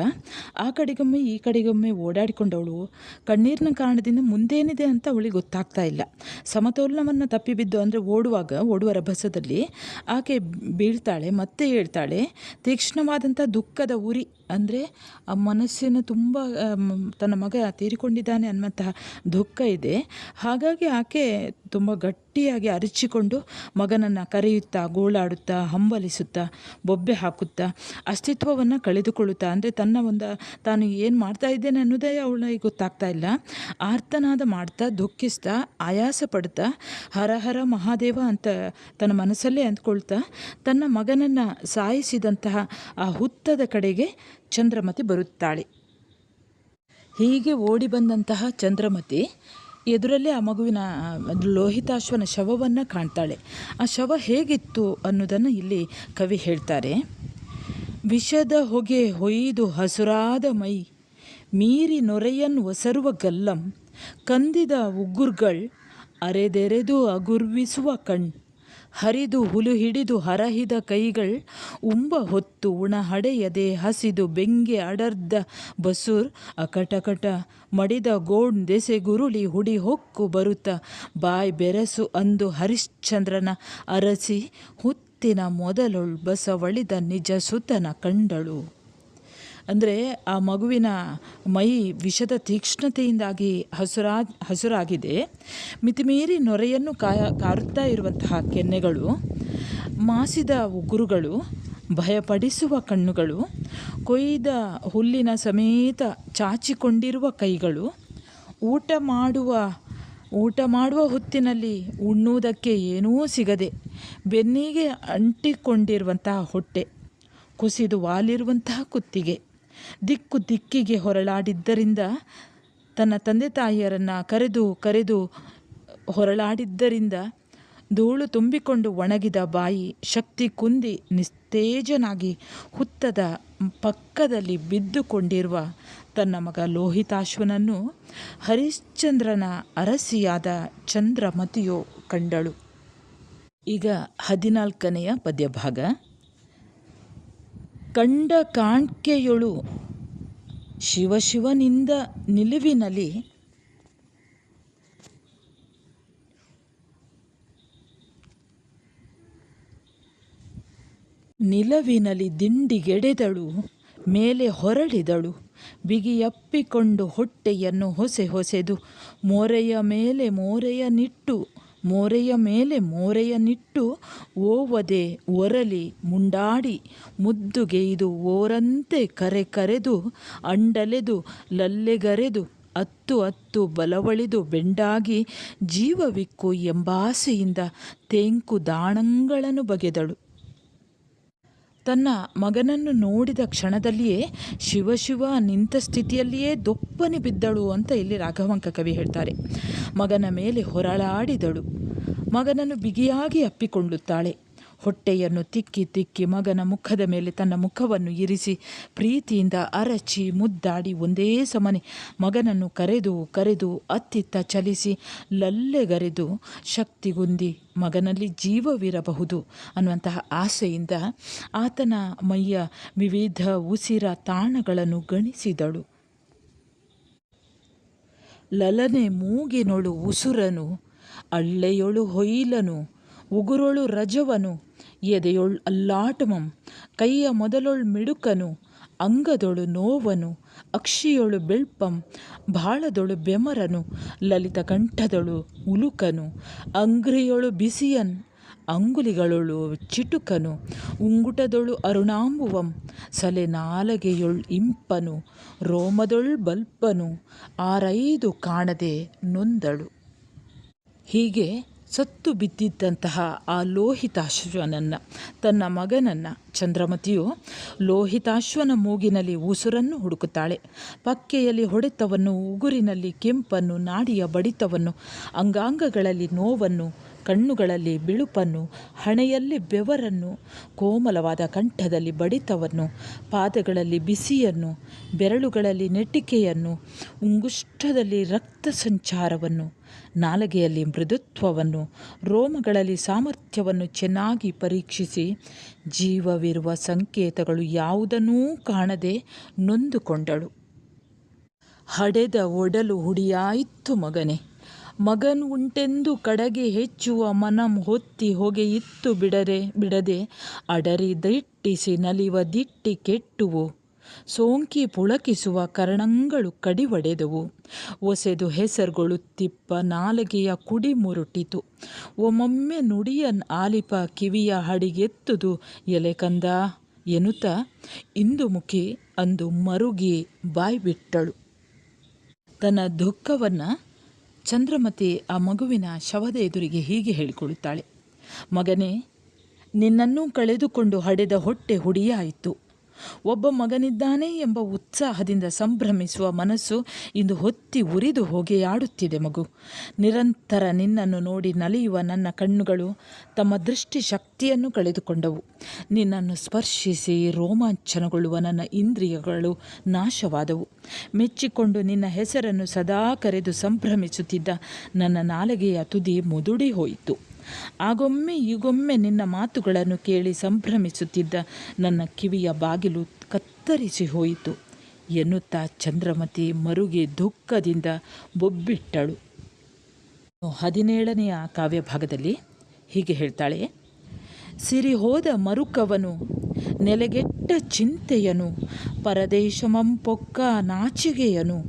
ಆ ಕಡೆಗೊಮ್ಮೆ ಈ ಕಡೆಗೊಮ್ಮೆ ಓಡಾಡಿಕೊಂಡವಳು ಕಣ್ಣೀರಿನ ಕಾರಣದಿಂದ ಮುಂದೇನಿದೆ ಅಂತ ಅವಳಿಗೆ ಗೊತ್ತಾಗ್ತಾ ಇಲ್ಲ. ಸಮತೋಲನವನ್ನು ತಪ್ಪಿಬಿದ್ದು, ಅಂದರೆ ಓಡುವ ರಭಸದಲ್ಲಿ ಆಕೆ ಬೀಳ್ತಾಳೆ, ಮತ್ತೆ ಹೇಳ್ತಾಳೆ. ತೀಕ್ಷ್ಣವಾದಂಥ ದುಃಖದ ಉರಿ, ಅಂದರೆ ಆ ಮನಸ್ಸಿನ ತುಂಬ ತನ್ನ ಮಗ ತೀರಿಕೊಂಡಿದ್ದಾನೆ ಅನ್ನುವಂತಹ ದುಃಖ ಇದೆ. ಹಾಗಾಗಿ ಆಕೆ ತುಂಬ ಗಟ್ಟಿಯಾಗಿ ಅರಚಿಕೊಂಡು ಮಗನನ್ನು ಕರೆಯುತ್ತಾ, ಗೋಳಾಡುತ್ತಾ, ಹಂಬಲಿಸುತ್ತಾ, ಬೊಬ್ಬೆ ಹಾಕುತ್ತಾ, ಅಸ್ತಿತ್ವವನ್ನು ಕಳೆದುಕೊಳ್ಳುತ್ತಾ, ಅಂದರೆ ತಾನು ಏನು ಮಾಡ್ತಾ ಇದ್ದೇನೆ ಅನ್ನೋದೇ ಅವಳಿಗೆ ಗೊತ್ತಾಗ್ತಾ ಇಲ್ಲ. ಆರ್ತನಾದ ಮಾಡ್ತಾ, ದುಃಖಿಸ್ತಾ, ಆಯಾಸ ಪಡ್ತಾ, ಹರ ಹರ ಮಹಾದೇವ ಅಂತ ತನ್ನ ಮನಸ್ಸಲ್ಲೇ ಅಂದ್ಕೊಳ್ತಾ ತನ್ನ ಮಗನನ್ನು ಸಾಯಿಸಿದಂತಹ ಆ ಹುತ್ತದ ಕಡೆಗೆ ಚಂದ್ರಮತಿ ಬರುತ್ತಾಳೆ. ಹೀಗೆ ಓಡಿ ಬಂದಂತಹ ಚಂದ್ರಮತಿ ಎದುರಲ್ಲೇ ಆ ಮಗುವಿನ ಲೋಹಿತಾಶ್ವನ ಶವವನ್ನು ಕಾಣ್ತಾಳೆ. ಆ ಶವ ಹೇಗಿತ್ತು ಅನ್ನೋದನ್ನು ಇಲ್ಲಿ ಕವಿ ಹೇಳ್ತಾರೆ. ವಿಷದ ಹೊಗೆ ಹೊಯ್ದು ಹಸುರಾದ ಮೈ, ಮೀರಿ ನೊರೆಯನ್ ಒಸರುವ ಗಲ್ಲಂ, ಕಂದಿದ ಉಗುರ್ಗಳ್ ಅರೆದೆರೆದು ಅಗುರ್ವಿಸುವ ಕಣ್, ಹರಿದು ಹುಲು ಹಿಡಿದು ಹರಹಿದ ಕೈಗಳ್, ಉಂಬ ಹೊತ್ತು ಉಣ ಹಡೆಯದೆ ಹಸಿದು ಬೆಂಗೆ ಅಡರ್ದ ಬಸುರ್, ಅಕಟಕಟ ಮಡಿದ ಗೋಣ್ ದೆಸೆ ಗುರುಳಿ ಹುಡಿ ಹೊಕ್ಕು ಬರುತ್ತ ಬಾಯ್ ಬೆರಸು ಅಂದು ಹರಿಶ್ಚಂದ್ರನ ಅರಸಿ, ಹುತ್ತಿನ ಮೊದಲೊಳ್ ಬಸವಳಿದ ನಿಜ ಸುತನ ಕಂಡಳು. ಅಂದರೆ ಆ ಮಗುವಿನ ಮೈ ವಿಷದ ತೀಕ್ಷ್ಣತೆಯಿಂದಾಗಿ ಹಸುರಾಗಿದೆ. ಮಿತಿಮೀರಿ ನೊರೆಯನ್ನು ಕಾರುತ್ತಾ ಇರುವಂತಹ ಕೆನ್ನೆಗಳು, ಮಾಸಿದ ಉಗುರುಗಳು, ಭಯಪಡಿಸುವ ಕಣ್ಣುಗಳು, ಕೊಯ್ದ ಹುಲ್ಲಿನ ಸಮೇತ ಚಾಚಿಕೊಂಡಿರುವ ಕೈಗಳು, ಊಟ ಮಾಡುವ ಹೊತ್ತಿನಲ್ಲಿ ಉಣ್ಣುವುದಕ್ಕೆ ಏನೂ ಸಿಗದೆ ಬೆನ್ನಿಗೆ ಅಂಟಿಕೊಂಡಿರುವಂತಹ ಹೊಟ್ಟೆ, ಕುಸಿದು ವಾಲಿರುವಂತಹ ಕುತ್ತಿಗೆ, ದಿಕ್ಕಿಗೆ ಹೊರಳಾಡಿದ್ದರಿಂದ ತನ್ನ ತಂದೆ ತಾಯಿಯರನ್ನು ಕರೆದು ಹೊರಳಾಡಿದ್ದರಿಂದ ಧೂಳು ತುಂಬಿಕೊಂಡು ಒಣಗಿದ ಬಾಯಿ, ಶಕ್ತಿ ಕುಂದಿ ನಿಸ್ತೇಜನಾಗಿ ಹುತ್ತದ ಪಕ್ಕದಲ್ಲಿ ಬಿದ್ದುಕೊಂಡಿರುವ ತನ್ನ ಮಗ ಲೋಹಿತಾಶ್ವನನ್ನು ಹರಿಶ್ಚಂದ್ರನ ಅರಸಿಯಾದ ಚಂದ್ರಮತಿಯು ಕಂಡಳು. ಈಗ 14ನೆಯ ಪದ್ಯಭಾಗ. ಕಂಡ ಕಾಣ್ಕೆಯೊಳು ಶಿವಶಿವನಿಂದ ನಿಲುವಿನಲಿ, ದಿಂಡಿಗೆಡೆದಳು, ಮೇಲೆ ಹೊರಳಿದಳು, ಬಿಗಿಯಪ್ಪಿಕೊಂಡು ಹೊಟ್ಟೆಯನ್ನು ಹೊಸೆದು ಮೋರೆಯ ಮೇಲೆ ಮೋರೆಯ ನಿಟ್ಟು ಓವದೆ ಒರಲಿ ಮುಂಡಾಡಿ ಮುದ್ದುಗೆಯ್ದು ಓರಂತೆ ಕರೆದು ಅಂಡಲೆದು ಲಲ್ಲೆಗರೆದು ಅತ್ತು ಬಲವಳಿದು ಬೆಂಡಾಗಿ ಜೀವವಿಕ್ಕು ಎಂಬಾಸೆಯಿಂದ ತೇಂಕು ದಾಣಂಗಳನ್ನು ಬಗೆದಳು. ತನ್ನ ಮಗನನ್ನು ನೋಡಿದ ಕ್ಷಣದಲ್ಲಿಯೇ ಶಿವ ನಿಂತ ಸ್ಥಿತಿಯಲ್ಲಿಯೇ ದೊಪ್ಪನೆ ಬಿದ್ದಳು ಅಂತ ಇಲ್ಲಿ ರಾಘವಾಂಕ ಕವಿ ಹೇಳ್ತಾರೆ. ಮಗನ ಮೇಲೆ ಹೊರಳಾಡಿದಳು, ಮಗನನ್ನು ಬಿಗಿಯಾಗಿ ಅಪ್ಪಿಕೊಳ್ಳುತ್ತಾಳೆ. ಹೊಟ್ಟೆಯನ್ನು ತಿಕ್ಕಿ ಮಗನ ಮುಖದ ಮೇಲೆ ತನ್ನ ಮುಖವನ್ನು ಇರಿಸಿ ಪ್ರೀತಿಯಿಂದ ಅರಚಿ ಮುದ್ದಾಡಿ ಒಂದೇ ಸಮನೆ ಮಗನನ್ನು ಕರೆದು ಅತ್ತಿತ್ತ ಚಲಿಸಿ ಲಲ್ಲೆಗರೆದು ಶಕ್ತಿಗುಂದಿ ಮಗನಲ್ಲಿ ಜೀವವಿರಬಹುದು ಅನ್ನುವಂತಹ ಆಸೆಯಿಂದ ಆತನ ಮೈಯ ವಿವಿಧ ಉಸಿರ ತಾಣಗಳನ್ನು ಗಣಿಸಿದಳು. ಲಲನೆ ಮೂಗಿನೊಳು ಉಸುರನು, ಅಳ್ಳೆಯೊಳು ಹೊಯ್ಲನು, ಉಗುರೊಳು ರಜವನು, ಎದೆಯೊಳ್ ಅಲ್ಲಾಟಮಂ, ಕೈಯ ಮೊದಲೊಳ್ ಮಿಡುಕನು, ಅಂಗದೊಳು ನೋವನು, ಅಕ್ಷಿಯೊಳು ಬೆಳ್ಪಂ, ಬಾಳದೊಳು ಬೆಮರನು, ಲಲಿತ ಕಂಠದೊಳು ಉಲುಕನು, ಅಂಗ್ರಿಯೊಳು ಬಿಸಿಯನ್, ಅಂಗುಲಿಗಳೊಳು ಚಿಟುಕನು, ಉಂಗುಟದೊಳು ಅರುಣಾಂಬುವಂ, ಸಲೆ ನಾಲಗೆಯೊಳ್ ಇಂಪನು, ರೋಮದೊಳ್ ಬಲ್ಪನು, ಆರೈದು ಕಾಣದೆ ನೊಂದಳು. ಹೀಗೆ ಸತ್ತು ಬಿದ್ದಿದ್ದಂತಹ ಆ ಲೋಹಿತಾಶ್ವನನ್ನು, ತನ್ನ ಮಗನನ್ನು ಚಂದ್ರಮತಿಯು ಲೋಹಿತಾಶ್ವನ ಮೂಗಿನಲ್ಲಿ ಉಸುರನ್ನು ಹುಡುಕುತ್ತಾಳೆ. ಪಕ್ಕೆಯಲ್ಲಿ ಹೊಡೆತವನ್ನು, ಉಗುರಿನಲ್ಲಿ ಕೆಂಪನ್ನು, ನಾಡಿಯ ಬಡಿತವನ್ನು, ಅಂಗಾಂಗಗಳಲ್ಲಿ ನೋವನ್ನು, ಕಣ್ಣುಗಳಲ್ಲಿ ಬಿಳುಪನ್ನು, ಹಣೆಯಲ್ಲಿ ಬೆವರನ್ನು, ಕೋಮಲವಾದ ಕಂಠದಲ್ಲಿ ಬಡಿತವನ್ನು, ಪಾದಗಳಲ್ಲಿ ಬಿಸಿಯನ್ನು, ಬೆರಳುಗಳಲ್ಲಿ ನೆಟ್ಟಿಕೆಯನ್ನು, ಉಂಗುಷ್ಟದಲ್ಲಿ ರಕ್ತ ಸಂಚಾರವನ್ನು, ನಾಲಿಗೆಯಲ್ಲಿ ಮೃದುತ್ವವನ್ನು, ರೋಮಗಳಲ್ಲಿ ಸಾಮರ್ಥ್ಯವನ್ನು ಚೆನ್ನಾಗಿ ಪರೀಕ್ಷಿಸಿ ಜೀವವಿರುವ ಸಂಕೇತಗಳು ಯಾವುದನ್ನೂ ಕಾಣದೆ ನೊಂದುಕೊಂಡಳು. ಹಡೆದ ಒಡಲು ಹುಡಿಯಾಯಿತು ಮಗನೇ. ಮಗನ್ ಉಂಟೆಂದು ಕಡೆಗೆ ಹೆಚ್ಚುವ ಮನಂ ಹೊತ್ತಿ ಹೊಗೆಯಿತ್ತು ಬಿಡದೆ ಅಡರಿ ದಿಟ್ಟಿಸಿ ನಲಿವ ದಿಟ್ಟಿ ಕೆಟ್ಟುವು. ಸೋಂಕಿ ಪುಳಕಿಸುವ ಕರ್ಣಂಗಳು ಕಡಿವಡೆದವು. ಒಸೆದು ಹೆಸರುಗೊಳುತ್ತಿಪ್ಪ ನಾಲಿಗೆಯ ಕುಡಿ ಮುರುಟಿತು. ಒಮ್ಮೊಮ್ಮೆ ನುಡಿಯನ್ ಆಲಿಪ ಕಿವಿಯ ಹಡಿಗೆತ್ತುದು ಎಲೆ ಕಂದ ಎನ್ನುತ್ತ ಇಂದುಮುಖಿ ಅಂದು ಮರುಗಿ ಬಾಯ್ಬಿಟ್ಟಳು. ತನ್ನ ದುಃಖವನ್ನು ಚಂದ್ರಮತಿ ಆ ಮಗುವಿನ ಶವದ ಎದುರಿಗೆ ಹೀಗೆ ಹೇಳಿಕೊಳ್ಳುತ್ತಾಳೆ. ಮಗನೇ, ನಿನ್ನನ್ನು ಕಳೆದುಕೊಂಡು ಹಡೆದ ಹೊಟ್ಟೆ ಹುಡಿಯಾಯಿತು. ಒಬ್ಬ ಮಗನಿದ್ದಾನೆ ಎಂಬ ಉತ್ಸಾಹದಿಂದ ಸಂಭ್ರಮಿಸುವ ಮನಸ್ಸು ಇಂದು ಹೊತ್ತಿ ಉರಿದು ಹೊಗೆಯಾಡುತ್ತಿದೆ ಮಗು. ನಿರಂತರ ನಿನ್ನನ್ನು ನೋಡಿ ನಲಿಯುವ ನನ್ನ ಕಣ್ಣುಗಳು ತಮ್ಮ ದೃಷ್ಟಿ ಶಕ್ತಿಯನ್ನು ಕಳೆದುಕೊಂಡವು. ನಿನ್ನನ್ನು ಸ್ಪರ್ಶಿಸಿ ರೋಮಾಂಚನಗೊಳ್ಳುವ ನನ್ನ ಇಂದ್ರಿಯಗಳು ನಾಶವಾದವು. ಮೆಚ್ಚಿಕೊಂಡು ನಿನ್ನ ಹೆಸರನ್ನು ಸದಾ ಕರೆದು ಸಂಭ್ರಮಿಸುತ್ತಿದ್ದ ನನ್ನ ನಾಲಿಗೆಯ ತುದಿ ಮುದುಡಿ ಹೋಯಿತು. ಆಗೊಮ್ಮೆ ಈಗೊಮ್ಮೆ ನಿನ್ನ ಮಾತುಗಳನ್ನು ಕೇಳಿ ಸಂಭ್ರಮಿಸುತ್ತಿದ್ದ ನನ್ನ ಕಿವಿಯ ಬಾಗಿಲು ಕತ್ತರಿಸಿ ಹೋಯಿತು ಎನ್ನುತ್ತಾ ಚಂದ್ರಮತಿ ಮರುಗಿ ದುಃಖದಿಂದ ಬೊಬ್ಬಿಟ್ಟಳು. 17ನೆಯ ಕಾವ್ಯಭಾಗದಲ್ಲಿ ಹೀಗೆ ಹೇಳ್ತಾಳೆ. ಸಿರಿಹೋದ ಮರುಕವನು ನೆಲೆಗೆಟ್ಟ ಚಿಂತೆಯನು, ಪರದೇಶಮಂ ಪೊಕ್ಕ ನಾಚಿಗೆಯನು,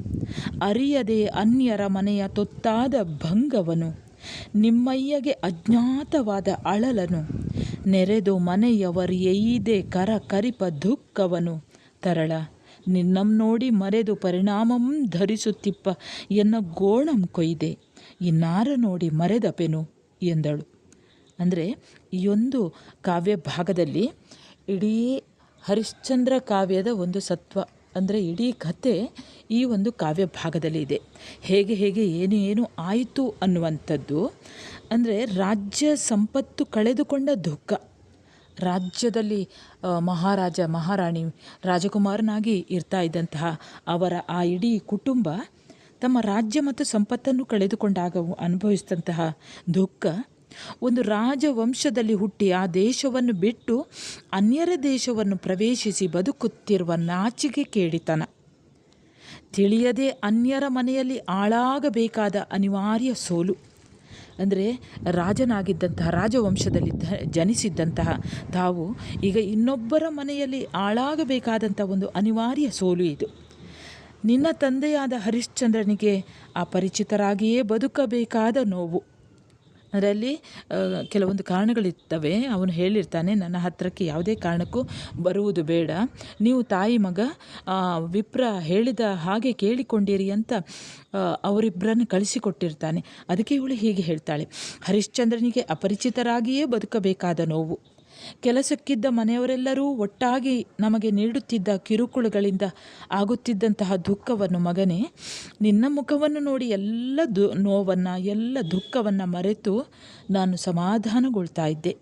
ಅರಿಯದೆ ಅನ್ಯರ ಮನೆಯ ತೊತ್ತಾದ ಭಂಗವನು, ನಿಮ್ಮಯ್ಯಗೆ ಅಜ್ಞಾತವಾದ ಅಳಲನು, ನೆರೆದು ಮನೆಯವರಿಯೈದೆ ಕರ ಕರಿಪ ದುಃಖವನು, ತರಳ ನಿನ್ನಂ ನೋಡಿ ಮರೆದು ಪರಿಣಾಮಂ ಧರಿಸುತ್ತಿಪ್ಪ ಎನ್ನ ಗೋಣಂ ಕೊಯ್ದೆ, ಇನ್ನಾರ ನೋಡಿ ಮರೆದಪೆನು ಎಂದಳು. ಅಂದರೆ ಈ ಒಂದು ಕಾವ್ಯ ಭಾಗದಲ್ಲಿ ಇಡೀ ಹರಿಶ್ಚಂದ್ರ ಕಾವ್ಯದ ಒಂದು ಸತ್ವ, ಅಂದರೆ ಇಡೀ ಕಥೆ ಈ ಒಂದು ಕಾವ್ಯ ಭಾಗದಲ್ಲಿ ಇದೆ. ಹೇಗೆ ಏನು ಆಯಿತು ಅನ್ನುವಂಥದ್ದು. ಅಂದರೆ ರಾಜ್ಯ ಸಂಪತ್ತು ಕಳೆದುಕೊಂಡ ದುಃಖ, ರಾಜ್ಯದಲ್ಲಿ ಮಹಾರಾಜ ಮಹಾರಾಣಿ ರಾಜಕುಮಾರನಾಗಿ ಇರ್ತಾ ಇದ್ದಂತಹ ಅವರ ಆ ಇಡೀ ಕುಟುಂಬ ತಮ್ಮ ರಾಜ್ಯ ಮತ್ತು ಸಂಪತ್ತನ್ನು ಕಳೆದುಕೊಂಡಾಗ ಅನುಭವಿಸಿದಂತಹ ದುಃಖ, ಒಂದು ರಾಜವಂಶದಲ್ಲಿ ಹುಟ್ಟಿ ಆ ದೇಶವನ್ನು ಬಿಟ್ಟು ಅನ್ಯರ ದೇಶವನ್ನು ಪ್ರವೇಶಿಸಿ ಬದುಕುತ್ತಿರುವ ನಾಚಿಕೆ ಕೇಡಿತನ, ತಿಳಿಯದೆ ಅನ್ಯರ ಮನೆಯಲ್ಲಿ ಆಳಾಗಬೇಕಾದ ಅನಿವಾರ್ಯ ಸೋಲು. ಅಂದರೆ ರಾಜನಾಗಿದ್ದಂತಹ ರಾಜವಂಶದಲ್ಲಿ ಜನಿಸಿದ್ದಂತಹ ತಾವು ಈಗ ಇನ್ನೊಬ್ಬರ ಮನೆಯಲ್ಲಿ ಆಳಾಗಬೇಕಾದಂಥ ಒಂದು ಅನಿವಾರ್ಯ ಸೋಲು ಇದು. ನಿನ್ನ ತಂದೆಯಾದ ಹರಿಶ್ಚಂದ್ರನಿಗೆ ಅಪರಿಚಿತರಾಗಿಯೇ ಬದುಕಬೇಕಾದ ನೋವು. ಅದರಲ್ಲಿ ಕೆಲವೊಂದು ಕಾರಣಗಳಿರ್ತವೆ. ಅವನು ಹೇಳಿರ್ತಾನೆ, ನನ್ನ ಹತ್ತಿರಕ್ಕೆ ಯಾವುದೇ ಕಾರಣಕ್ಕೂ ಬರುವುದು ಬೇಡ, ನೀವು ತಾಯಿ ಮಗ ವಿಪ್ರ ಹೇಳಿದ ಹಾಗೆ ಕೇಳಿಕೊಂಡಿರಿ ಅಂತ ಅವರಿಬ್ಬರನ್ನು ಕಳಿಸಿಕೊಟ್ಟಿರ್ತಾನೆ. ಅದಕ್ಕೆ ಇವಳು ಹೀಗೆ ಹೇಳ್ತಾಳೆ, ಹರಿಶ್ಚಂದ್ರನಿಗೆ ಅಪರಿಚಿತರಾಗಿಯೇ ಬದುಕಬೇಕಾದ ನೋವು. ಕೆಲಸಕ್ಕಿದ್ದ ಮನೆಯವರೆಲ್ಲರೂ ಒಟ್ಟಾಗಿ ನಮಗೆ ನೀಡುತ್ತಿದ್ದ ಕಿರುಕುಳಗಳಿಂದ ಆಗುತ್ತಿದ್ದಂತಹ ದುಃಖವನ್ನು ಮಗನೇ, ನಿನ್ನ ಮುಖವನ್ನು ನೋಡಿ ಎಲ್ಲ ನೋವನ್ನು ಎಲ್ಲ ದುಃಖವನ್ನು ಮರೆತು ನಾನು ಸಮಾಧಾನಗೊಳ್ತಾ ಇದ್ದೆ.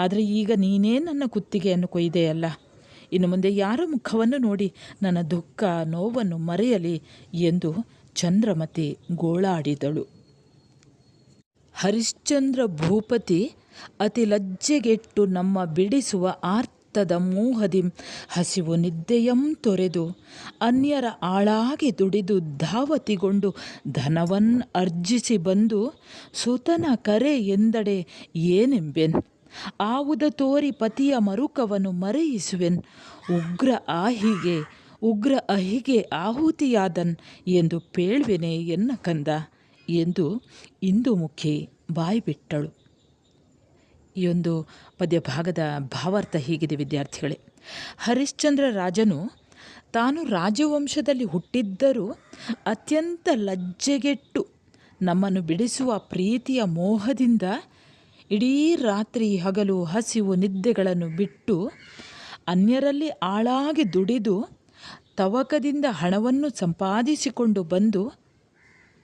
ಆದರೆ ಈಗ ನೀನೇ ನನ್ನ ಕುತ್ತಿಗೆಯನ್ನು ಕೊಯ್ದೆಯಲ್ಲ, ಇನ್ನು ಮುಂದೆ ಯಾರ ಮುಖವನ್ನು ನೋಡಿ ನನ್ನ ದುಃಖ ನೋವನ್ನು ಮರೆಯಲಿ ಎಂದು ಚಂದ್ರಮತಿ ಗೋಳಾಡಿದಳು. ಹರಿಶ್ಚಂದ್ರ ಭೂಪತಿ ಅತಿ ಲಜ್ಜೆಗೆಟ್ಟು ನಮ್ಮ ಬಿಡಿಸುವ ಆರ್ತದ ಮೋಹದಿಂ ಹಸಿವು ನಿದ್ದೆಯಂ ತೊರೆದು ಅನ್ಯರ ಆಳಾಗಿ ದುಡಿದು ಧಾವತಿಗೊಂಡು ಧನವನ್ ಅರ್ಜಿಸಿ ಬಂದು ಸುತನ ಕರೆ ಎಂದಡೆ ಏನೆಂಬೆನ್, ಆವುದ ತೋರಿ ಪತಿಯ ಮರುಕವನ್ನು ಮರೆಯಿಸುವೆನ್, ಉಗ್ರ ಅಹಿಗೆ ಆಹುತಿಯಾದನ್ ಎಂದು ಪೇಳ್ವೆನೆ ಎನ್ನ ಕಂದ ಎಂದು ಇಂದುಮುಖಿ ಬಾಯ್ಬಿಟ್ಟಳು. ಈ ಒಂದು ಪದ್ಯ ಭಾಗದ ಭಾವಾರ್ಥ ಹೀಗಿದೆ ವಿದ್ಯಾರ್ಥಿಗಳೇ. ಹರಿಶ್ಚಂದ್ರ ರಾಜನು ತಾನು ರಾಜವಂಶದಲ್ಲಿ ಹುಟ್ಟಿದ್ದರೂ ಅತ್ಯಂತ ಲಜ್ಜೆಗೆಟ್ಟು ನಮ್ಮನ್ನು ಬಿಡಿಸುವ ಪ್ರೀತಿಯ ಮೋಹದಿಂದ ಇಡೀ ರಾತ್ರಿ ಹಗಲು ಹಸಿವು ನಿದ್ದೆಗಳನ್ನು ಬಿಟ್ಟು ಅನ್ಯರಲ್ಲಿ ಆಳಾಗಿ ದುಡಿದು ತವಕದಿಂದ ಹಣವನ್ನು ಸಂಪಾದಿಸಿಕೊಂಡು ಬಂದು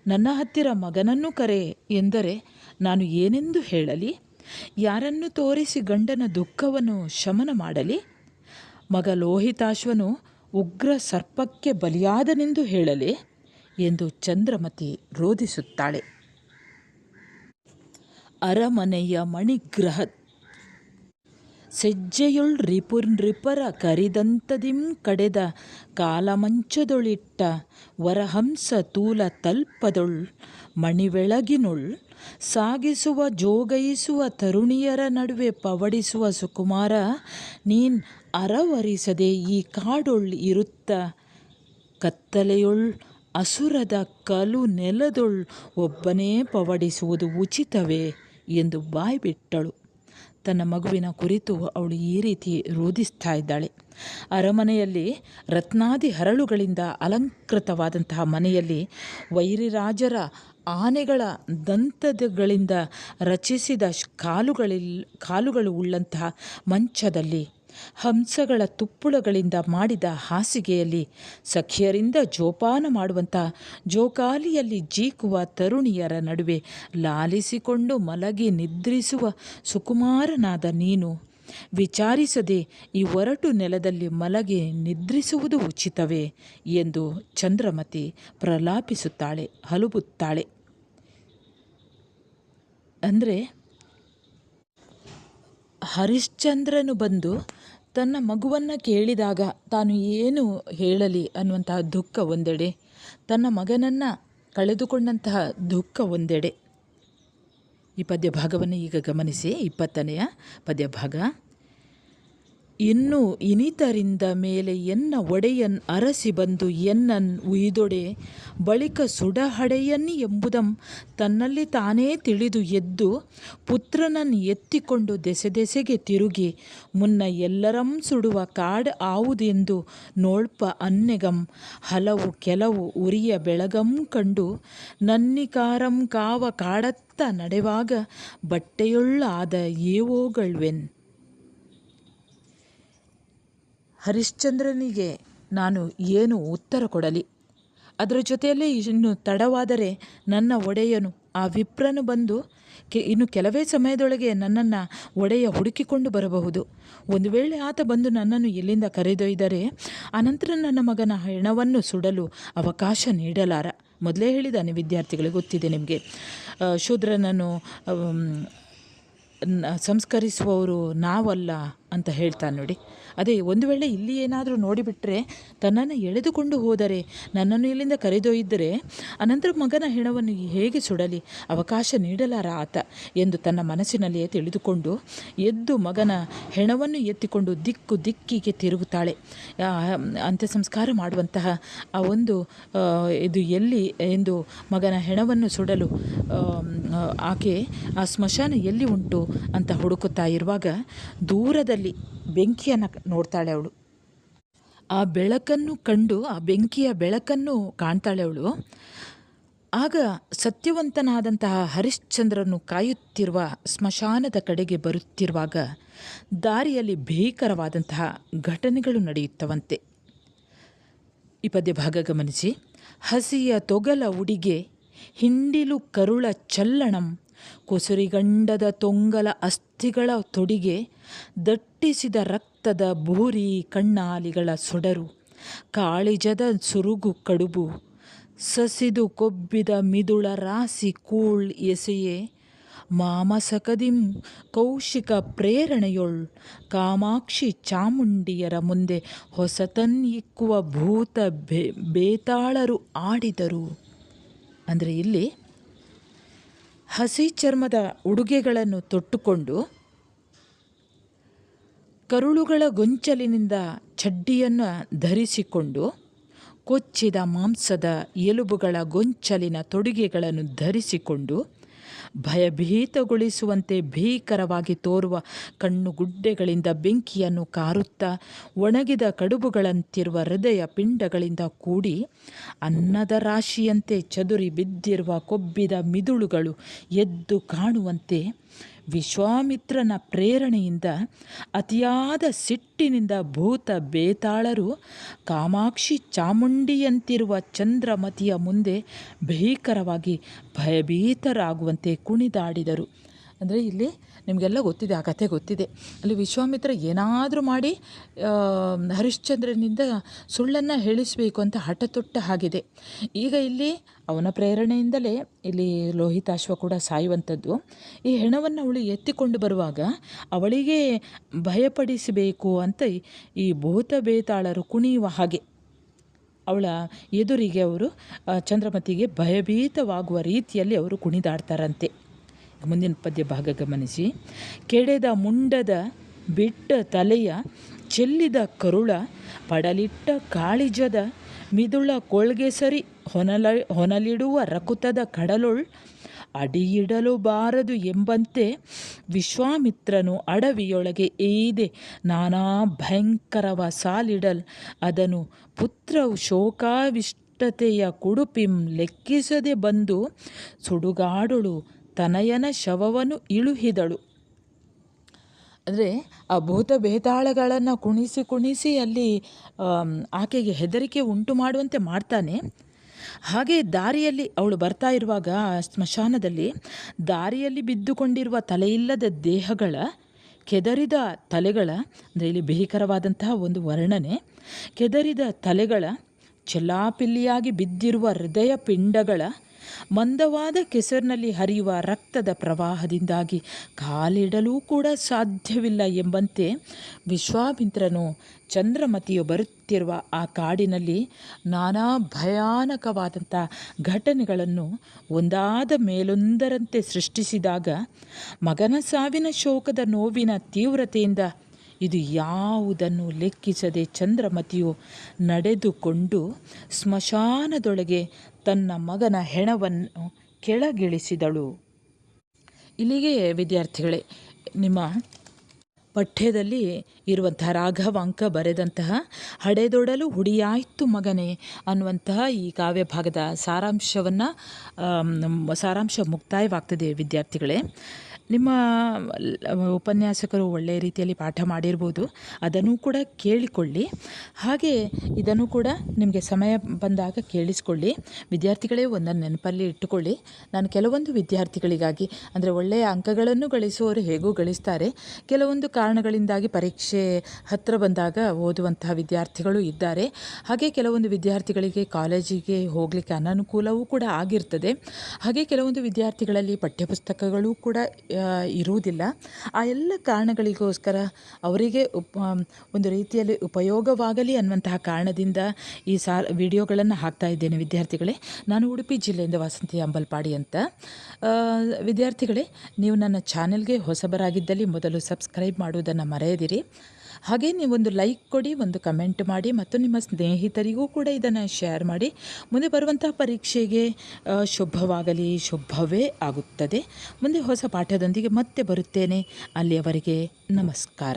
ನನ್ನ ಹತ್ತಿರ ಮಗನನ್ನು ಕರೆ ಎಂದರೆ ನಾನು ಏನೆಂದು ಹೇಳಲಿ? ಯಾರನ್ನು ತೋರಿಸಿ ಗಂಡನ ದುಃಖವನ್ನು ಶಮನ ಮಾಡಲಿ? ಮಗ ಲೋಹಿತಾಶ್ವನು ಉಗ್ರ ಸರ್ಪಕ್ಕೆ ಬಲಿಯಾದನೆಂದು ಹೇಳಲಿ ಎಂದು ಚಂದ್ರಮತಿ ರೋಧಿಸುತ್ತಾಳೆ. ಅರಮನೆಯ ಮಣಿಗ್ರಹ ಸೆಜ್ಜೆಯೊಳ್ ರಿಪುರ ಕರಿದಂತದಿಂ ಕಡೆದ ಕಾಲಮಂಚದೊಳಿಟ್ಟ ವರಹಂಸ ತೂಲ ತಲ್ಪದೊಳ್ ಮಣಿವೆಳಗಿನೊಳ್ ಸಾಗಿಸುವ ಜೋಗೈಸುವ ತರುಣಿಯರ ನಡುವೆ ಪವಡಿಸುವ ಸುಕುಮಾರ ನೀನ್ ಅರವರಿಸದೆ ಈ ಕಾಡೊಳ್ ಇರುತ್ತ ಕತ್ತಲೆಯೊಳ್ ಅಸುರದ ಕಲು ನೆಲದೊಳ್ ಒಬ್ಬನೇ ಪವಡಿಸುವುದು ಉಚಿತವೇ ಎಂದು ಬಾಯ್ಬಿಟ್ಟಳು. ತನ್ನ ಮಗುವಿನ ಕುರಿತು ಅವಳು ಈ ರೀತಿ ರೋಧಿಸ್ತಾ ಇದ್ದಾಳೆ. ಅರಮನೆಯಲ್ಲಿ ರತ್ನಾದಿ ಹರಳುಗಳಿಂದ ಅಲಂಕೃತವಾದಂತಹ ಮನೆಯಲ್ಲಿ ವೈರಿರಾಜರ ಆನೆಗಳ ದಂತಗಳಿಂದ ರಚಿಸಿದ ಕಾಲುಗಳು ಉಳ್ಳಂತಹ ಮಂಚದಲ್ಲಿ, ಹಂಸಗಳ ತುಪ್ಪುಳಗಳಿಂದ ಮಾಡಿದ ಹಾಸಿಗೆಯಲ್ಲಿ, ಸಖಿಯರಿಂದ ಜೋಪಾನ ಮಾಡುವಂತಹ ಜೋಕಾಲಿಯಲ್ಲಿ ಜೀಕುವ ತರುಣಿಯರ ನಡುವೆ ಲಾಲಿಸಿಕೊಂಡು ಮಲಗಿ ನಿದ್ರಿಸುವ ಸುಕುಮಾರನಾದ ನೀನು ವಿಚಾರಿಸದೆ ಈ ಒರಟು ನೆಲದಲ್ಲಿ ಮಲಗಿ ನಿದ್ರಿಸುವುದು ಉಚಿತವೇ ಎಂದು ಚಂದ್ರಮತಿ ಪ್ರಲಾಪಿಸುತ್ತಾಳೆ, ಹಲುಬುತ್ತಾಳೆ. ಅಂದರೆ ಹರಿಶ್ಚಂದ್ರನು ಬಂದು ತನ್ನ ಮಗುವನ್ನು ಕೇಳಿದಾಗ ತಾನು ಏನು ಹೇಳಲಿ ಅನ್ನುವಂತಹ ದುಃಖ ಒಂದೆಡೆ, ತನ್ನ ಮಗನನ್ನು ಕಳೆದುಕೊಂಡಂತಹ ದುಃಖ ಒಂದೆಡೆ. ಈ ಪದ್ಯಭಾಗವನ್ನು ಈಗ ಗಮನಿಸಿ. 20ನೆಯ ಪದ್ಯಭಾಗ. ಇನ್ನು ಇನಿತರಿಂದ ಮೇಲೆ ಎನ್ನ ಒಡೆಯನ್ ಅರಸಿ ಬಂದು ಎನ್ನನ್ ಉಯ್ದೊಡೆ ಬಳಿಕ ಸುಡಹಡೆಯನ್ ಎಂಬುದಂ ತನ್ನಲ್ಲಿ ತಾನೇ ತಿಳಿದು ಎದ್ದು ಪುತ್ರನನ್ ಎತ್ತಿಕೊಂಡು ದೆಸೆಗೆ ತಿರುಗಿ ಮುನ್ನ ಎಲ್ಲರಂ ಸುಡುವ ಕಾಡ್ ಆವುದೆಂದು ನೋಳ್ಪ ಅನ್ನೆಗಂ ಹಲವು ಕೆಲವು ಉರಿಯ ಬೆಳಗಂ ಕಂಡು ನನ್ನಿಕಾರಂ ಕಾವ ಕಾಡತ್ತ ನಡೆವಾಗ ಬಟ್ಟೆಯೊಳ್ಳಾದ ಏವೋಗಳ್ವೆನ್. ಹರಿಶ್ಚಂದ್ರನಿಗೆ ನಾನು ಏನು ಉತ್ತರ ಕೊಡಲಿ? ಅದರ ಜೊತೆಯಲ್ಲೇ ಇನ್ನು ತಡವಾದರೆ ನನ್ನ ಒಡೆಯನು ಆ ವಿಪ್ರನು ಬಂದು ಇನ್ನು ಕೆಲವೇ ಸಮಯದೊಳಗೆ ನನ್ನನ್ನು ಒಡೆಯ ಹುಡುಕಿಕೊಂಡು ಬರಬಹುದು. ಒಂದು ವೇಳೆ ಆತ ಬಂದು ನನ್ನನ್ನು ಇಲ್ಲಿಂದ ಕರೆದೊಯ್ದರೆ ಅನಂತರ ನನ್ನ ಮಗನ ಹೆಣವನ್ನು ಸುಡಲು ಅವಕಾಶ ನೀಡಲಾರ. ಮೊದಲೇ ಹೇಳಿದ್ದಾನೆ ವಿದ್ಯಾರ್ಥಿಗಳಿಗೆ, ಗೊತ್ತಿದೆ ನಿಮಗೆ. ಶೂದ್ರನನ್ನು ಸಂಸ್ಕರಿಸುವವರು ನಾವಲ್ಲ ಅಂತ ಹೇಳ್ತಾನೆ ನೋಡಿ. ಅದೇ ಒಂದು ವೇಳೆ ಇಲ್ಲಿ ಏನಾದರೂ ನೋಡಿಬಿಟ್ರೆ ತನ್ನನ್ನು ಎಳೆದುಕೊಂಡು ಹೋದರೆ, ನನ್ನನ್ನು ಇಲ್ಲಿಂದ ಕರೆದೊಯ್ದರೆ ಅನಂತರ ಮಗನ ಹೆಣವನ್ನು ಹೇಗೆ ಸುಡಲಿ? ಅವಕಾಶ ನೀಡಲಾರ ಆತ ಎಂದು ತನ್ನ ಮನಸ್ಸಿನಲ್ಲಿಯೇ ತಿಳಿದುಕೊಂಡು ಎದ್ದು ಮಗನ ಹೆಣವನ್ನು ಎತ್ತಿಕೊಂಡು ದಿಕ್ಕಿಗೆ ತಿರುಗುತ್ತಾಳೆ. ಅಂತ್ಯ ಸಂಸ್ಕಾರ ಮಾಡುವಂತಹ ಆ ಒಂದು ಇದು ಎಲ್ಲಿ ಎಂದು ಮಗನ ಹೆಣವನ್ನು ಸುಡಲು ಆಕೆ ಆ ಸ್ಮಶಾನ ಎಲ್ಲಿ ಉಂಟು ಅಂತ ಹುಡುಕುತ್ತಾ ಇರುವಾಗ ದೂರದಲ್ಲಿ ಬೆಂಕಿಯನ್ನು ನೋಡ್ತಾಳೆ ಅವಳು. ಆ ಬೆಳಕನ್ನು ಕಂಡು, ಆ ಬೆಂಕಿಯ ಬೆಳಕನ್ನು ಕಾಣ್ತಾಳೆ ಅವಳು. ಆಗ ಸತ್ಯವಂತನಾದಂತಹ ಹರಿಶ್ಚಂದ್ರನು ಕಾಯುತ್ತಿರುವ ಸ್ಮಶಾನದ ಕಡೆಗೆ ಬರುತ್ತಿರುವಾಗ ದಾರಿಯಲ್ಲಿ ಭೀಕರವಾದಂತಹ ಘಟನೆಗಳು ನಡೆಯುತ್ತವಂತೆ. ಈ ಪದ್ಯಭಾಗ ಗಮನಿಸಿ. ಹಸಿಯ ತೊಗಲ ಉಡಿಗೆ ಹಿಂಡಿಲು ಕರುಳ ಚಲ್ಲಣಂ ಕುಸುರಿಗಂಡದ ತೊಂಗಲ ಅಸ್ಥಿಗಳ ತೊಡಿಗೆ ದಟ್ಟಿಸಿದ ರಕ್ತದ ಭೂರಿ ಕಣ್ಣಾಲಿಗಳ ಸೊಡರು ಕಾಳಿಜದ ಸುರುಗು ಕಡುಬು ಸಸಿದು ಕೊಬ್ಬಿದ ಮಿದುಳ ರಾಸಿ ಕೂಳ್ ಎಸೆಯೇ ಮಾಮಸಕದಿಂ ಕೌಶಿಕ ಪ್ರೇರಣೆಯೊಳ್ ಕಾಮಾಕ್ಷಿ ಚಾಮುಂಡಿಯರ ಮುಂದೆ ಹೊಸತನ್ನಿಕ್ಕುವ ಭೂತ ಬೇತಾಳರು ಆಡಿದರು. ಅಂದರೆ ಇಲ್ಲಿ ಹಸಿ ಚರ್ಮದ ಉಡುಗೆಗಳನ್ನು ತೊಟ್ಟುಕೊಂಡು ಕರುಳುಗಳ ಗೊಂಚಲಿನಿಂದ ಚಡ್ಡಿಯನ್ನು ಧರಿಸಿಕೊಂಡು ಕೊಚ್ಚಿದ ಮಾಂಸದ ಎಲುಬುಗಳ ಗೊಂಚಲಿನ ತೊಡುಗೆಗಳನ್ನು ಧರಿಸಿಕೊಂಡು ಭಯಭೀತಗೊಳಿಸುವಂತೆ ಭೀಕರವಾಗಿ ತೋರುವ ಕಣ್ಣುಗುಡ್ಡೆಗಳಿಂದ ಬೆಂಕಿಯನ್ನು ಕಾರುತ್ತಾ ಒಣಗಿದ ಕಡುಬುಗಳಂತಿರುವ ಹೃದಯ ಪಿಂಡಗಳಿಂದ ಕೂಡಿ ಅನ್ನದ ರಾಶಿಯಂತೆ ಚದುರಿ ಬಿದ್ದಿರುವ ಕೊಬ್ಬಿದ ಮಿದುಳುಗಳು ಎದ್ದು ಕಾಣುವಂತೆ ವಿಶ್ವಾಮಿತ್ರನ ಪ್ರೇರಣೆಯಿಂದ ಅತಿಯಾದ ಸಿಟ್ಟಿನಿಂದ ಭೂತ ಬೇತಾಳರು ಕಾಮಾಕ್ಷಿ ಚಾಮುಂಡಿಯಂತಿರುವ ಚಂದ್ರಮತಿಯ ಮುಂದೆ ಭೀಕರವಾಗಿ ಭಯಭೀತರಾಗುವಂತೆ ಕುಣಿದಾಡಿದರು. ಅಂದರೆ ಇಲ್ಲಿ ನಿಮಗೆಲ್ಲ ಗೊತ್ತಿದೆ, ಆ ಕಥೆ ಗೊತ್ತಿದೆ. ಅಲ್ಲಿ ವಿಶ್ವಾಮಿತ್ರ ಏನಾದರೂ ಮಾಡಿ ಹರಿಶ್ಚಂದ್ರನಿಂದ ಸುಳ್ಳನ್ನು ಹೇಳಿಸಬೇಕು ಅಂತ ಹಠ ತೊಟ್ಟ ಹಾಗಿದೆ. ಈಗ ಇಲ್ಲಿ ಅವನ ಪ್ರೇರಣೆಯಿಂದಲೇ ಇಲ್ಲಿ ಲೋಹಿತಾಶ್ವ ಕೂಡ ಸಾಯುವಂಥದ್ದು. ಈ ಹೆಣವನ್ನು ಅವಳು ಎತ್ತಿಕೊಂಡು ಬರುವಾಗ ಅವಳಿಗೆ ಭಯಪಡಿಸಬೇಕು ಅಂತ ಈ ಭೂತ ಬೇತಾಳರು ಕುಣಿಯುವ ಹಾಗೆ ಅವಳ ಎದುರಿಗೆ ಅವರು ಚಂದ್ರಮತಿಗೆ ಭಯಭೀತವಾಗುವ ರೀತಿಯಲ್ಲಿ ಅವರು ಕುಣಿದಾಡ್ತಾರಂತೆ. ಮುಂದಿನ ಪದ್ಯ ಭಾಗ ಗಮನಿಸಿ. ಕೆಡೆದ ಮುಂಡದ ಬಿಟ್ಟ ತಲೆಯ ಚೆಲ್ಲಿದ ಕರುಳ ಪಡಲಿಟ್ಟ ಕಾಳಿಜದ ಮಿದುಳ ಕೊಳ್ಗೆಸರಿ ಹೊನಲಿಡುವ ರಕುತದ ಕಡಲೊಳ್ ಅಡಿಯಿಡಲು ಬಾರದು ಎಂಬಂತೆ ವಿಶ್ವಾಮಿತ್ರನು ಅಡವಿಯೊಳಗೆ ಏಯ್ದೆ ನಾನಾ ಭಯಂಕರವ ಸಾಲಿಡಲ್ ಅದನು ಪುತ್ರವು ಶೋಕಾವಿಷ್ಟತೆಯ ಕುಡುಪಿಂ ಲೆಕ್ಕಿಸದೆ ಬಂದು ಸುಡುಗಾಡೊಳು ತನಯನ ಶವವನ್ನು ಇಳುಹಿದಳು. ಅಂದರೆ ಆ ಭೂತ ಬೇತಾಳಗಳನ್ನು ಕುಣಿಸಿ ಅಲ್ಲಿ ಆಕೆಗೆ ಹೆದರಿಕೆ ಉಂಟು ಮಾಡುವಂತೆ ಮಾಡ್ತಾನೆ. ಹಾಗೆ ದಾರಿಯಲ್ಲಿ ಅವಳು ಬರ್ತಾ ಇರುವಾಗ ಸ್ಮಶಾನದಲ್ಲಿ ದಾರಿಯಲ್ಲಿ ಬಿದ್ದುಕೊಂಡಿರುವ ತಲೆಯಿಲ್ಲದ ದೇಹಗಳ ಕೆದರಿದ ತಲೆಗಳ, ಅಂದರೆ ಇಲ್ಲಿ ಭೀಕರವಾದಂತಹ ಒಂದು ವರ್ಣನೆ, ಕೆದರಿದ ತಲೆಗಳ, ಚೆಲ್ಲಾಪಿಲ್ಲಿಯಾಗಿ ಬಿದ್ದಿರುವ ಹೃದಯ ಪಿಂಡಗಳ, ಮಂದವಾದ ಕೆಸರಿನಲ್ಲಿ ಹರಿಯುವ ರಕ್ತದ ಪ್ರವಾಹದಿಂದಾಗಿ ಕಾಲಿಡಲೂ ಕೂಡ ಸಾಧ್ಯವಿಲ್ಲ ಎಂಬಂತೆ ವಿಶ್ವಾಮಿತ್ರನು ಚಂದ್ರಮತಿಯು ಬರುತ್ತಿರುವ ಆ ಕಾಡಿನಲ್ಲಿ ನಾನಾ ಭಯಾನಕವಾದಂಥ ಘಟನೆಗಳನ್ನು ಒಂದಾದ ಮೇಲೊಂದರಂತೆ ಸೃಷ್ಟಿಸಿದಾಗ ಮಗನ ಸಾವಿನ ಶೋಕದ ನೋವಿನ ತೀವ್ರತೆಯಿಂದ ಇದು ಯಾವುದನ್ನು ಲೆಕ್ಕಿಸದೆ ಚಂದ್ರಮತಿಯು ನಡೆದುಕೊಂಡು ಸ್ಮಶಾನದೊಳಗೆ ತನ್ನ ಮಗನ ಹೆಣವನ್ನು ಕೆಳಗಿಳಿಸಿದಳು. ಇಲ್ಲಿಗೆ ವಿದ್ಯಾರ್ಥಿಗಳೇ, ನಿಮ್ಮ ಪಠ್ಯದಲ್ಲಿ ಇರುವಂತಹ ರಾಘವಾಂಕ ಬರೆದಂತಹ ಹಡೆದೊಡಲು ಹುಡಿಯಾಯ್ತು ಮಗನೇ ಅನ್ನುವಂತಹ ಈ ಕಾವ್ಯ ಭಾಗದ ಸಾರಾಂಶ ಮುಕ್ತಾಯವಾಗ್ತದೆ ವಿದ್ಯಾರ್ಥಿಗಳೇ. ನಿಮ್ಮ ಉಪನ್ಯಾಸಕರು ಒಳ್ಳೆಯ ರೀತಿಯಲ್ಲಿ ಪಾಠ ಮಾಡಿರ್ಬೋದು, ಅದನ್ನು ಕೂಡ ಕೇಳಿಕೊಳ್ಳಿ. ಹಾಗೆ ಇದನ್ನು ಕೂಡ ನಿಮಗೆ ಸಮಯ ಬಂದಾಗ ಕೇಳಿಸ್ಕೊಳ್ಳಿ. ವಿದ್ಯಾರ್ಥಿಗಳೇ, ಒಂದನ್ನು ನೆನಪಲ್ಲಿ ಇಟ್ಟುಕೊಳ್ಳಿ. ನಾನು ಕೆಲವೊಂದು ವಿದ್ಯಾರ್ಥಿಗಳಿಗಾಗಿ, ಅಂದರೆ ಒಳ್ಳೆಯ ಅಂಕಗಳನ್ನು ಗಳಿಸುವವರು ಹೇಗೂ ಗಳಿಸ್ತಾರೆ, ಕೆಲವೊಂದು ಕಾರಣಗಳಿಂದಾಗಿ ಪರೀಕ್ಷೆ ಹತ್ತಿರ ಬಂದಾಗ ಓದುವಂತಹ ವಿದ್ಯಾರ್ಥಿಗಳು ಇದ್ದಾರೆ. ಹಾಗೆ ಕೆಲವೊಂದು ವಿದ್ಯಾರ್ಥಿಗಳಿಗೆ ಕಾಲೇಜಿಗೆ ಹೋಗಲಿಕ್ಕೆ ಅನನುಕೂಲವೂ ಕೂಡ ಆಗಿರ್ತದೆ. ಹಾಗೆ ಕೆಲವೊಂದು ವಿದ್ಯಾರ್ಥಿಗಳಲ್ಲಿ ಪಠ್ಯಪುಸ್ತಕಗಳು ಕೂಡ ಇರುವುದಿಲ್ಲ. ಆ ಎಲ್ಲ ಕಾರಣಗಳಿಗೋಸ್ಕರ ಅವರಿಗೆ ಒಂದು ರೀತಿಯಲ್ಲಿ ಉಪಯೋಗವಾಗಲಿ ಅನ್ನುವಂತಹ ಕಾರಣದಿಂದ ಈ ವಿಡಿಯೋಗಳನ್ನು ಹಾಕ್ತಾ ಇದ್ದೇನೆ ವಿದ್ಯಾರ್ಥಿಗಳೇ. ನಾನು ಉಡುಪಿ ಜಿಲ್ಲೆಯಿಂದ ವಾಸಂತಿ ಅಂಬಲ್ಪಾಡಿ ಅಂತ. ವಿದ್ಯಾರ್ಥಿಗಳೇ, ನೀವು ನನ್ನ ಚಾನೆಲ್ಗೆ ಹೊಸಬರಾಗಿದ್ದಲ್ಲಿ ಮೊದಲು ಸಬ್ಸ್ಕ್ರೈಬ್ ಮಾಡುವುದನ್ನು ಮರೆಯದಿರಿ. ಹಾಗೆ ನೀವೊಂದು ಲೈಕ್ ಕೊಡಿ, ಒಂದು ಕಮೆಂಟ್ ಮಾಡಿ, ಮತ್ತು ನಿಮ್ಮ ಸ್ನೇಹಿತರಿಗೂ ಕೂಡ ಇದನ್ನು ಶೇರ್ ಮಾಡಿ. ಮುಂದೆ ಬರುವಂತಹ ಪರೀಕ್ಷೆಗೆ ಶುಭವಾಗಲಿ, ಶುಭವೇ ಆಗುತ್ತದೆ. ಮುಂದೆ ಹೊಸ ಪಾಠದೊಂದಿಗೆ ಮತ್ತೆ ಬರುತ್ತೇನೆ. ಅಲ್ಲಿಯವರೆಗೆ ನಮಸ್ಕಾರ.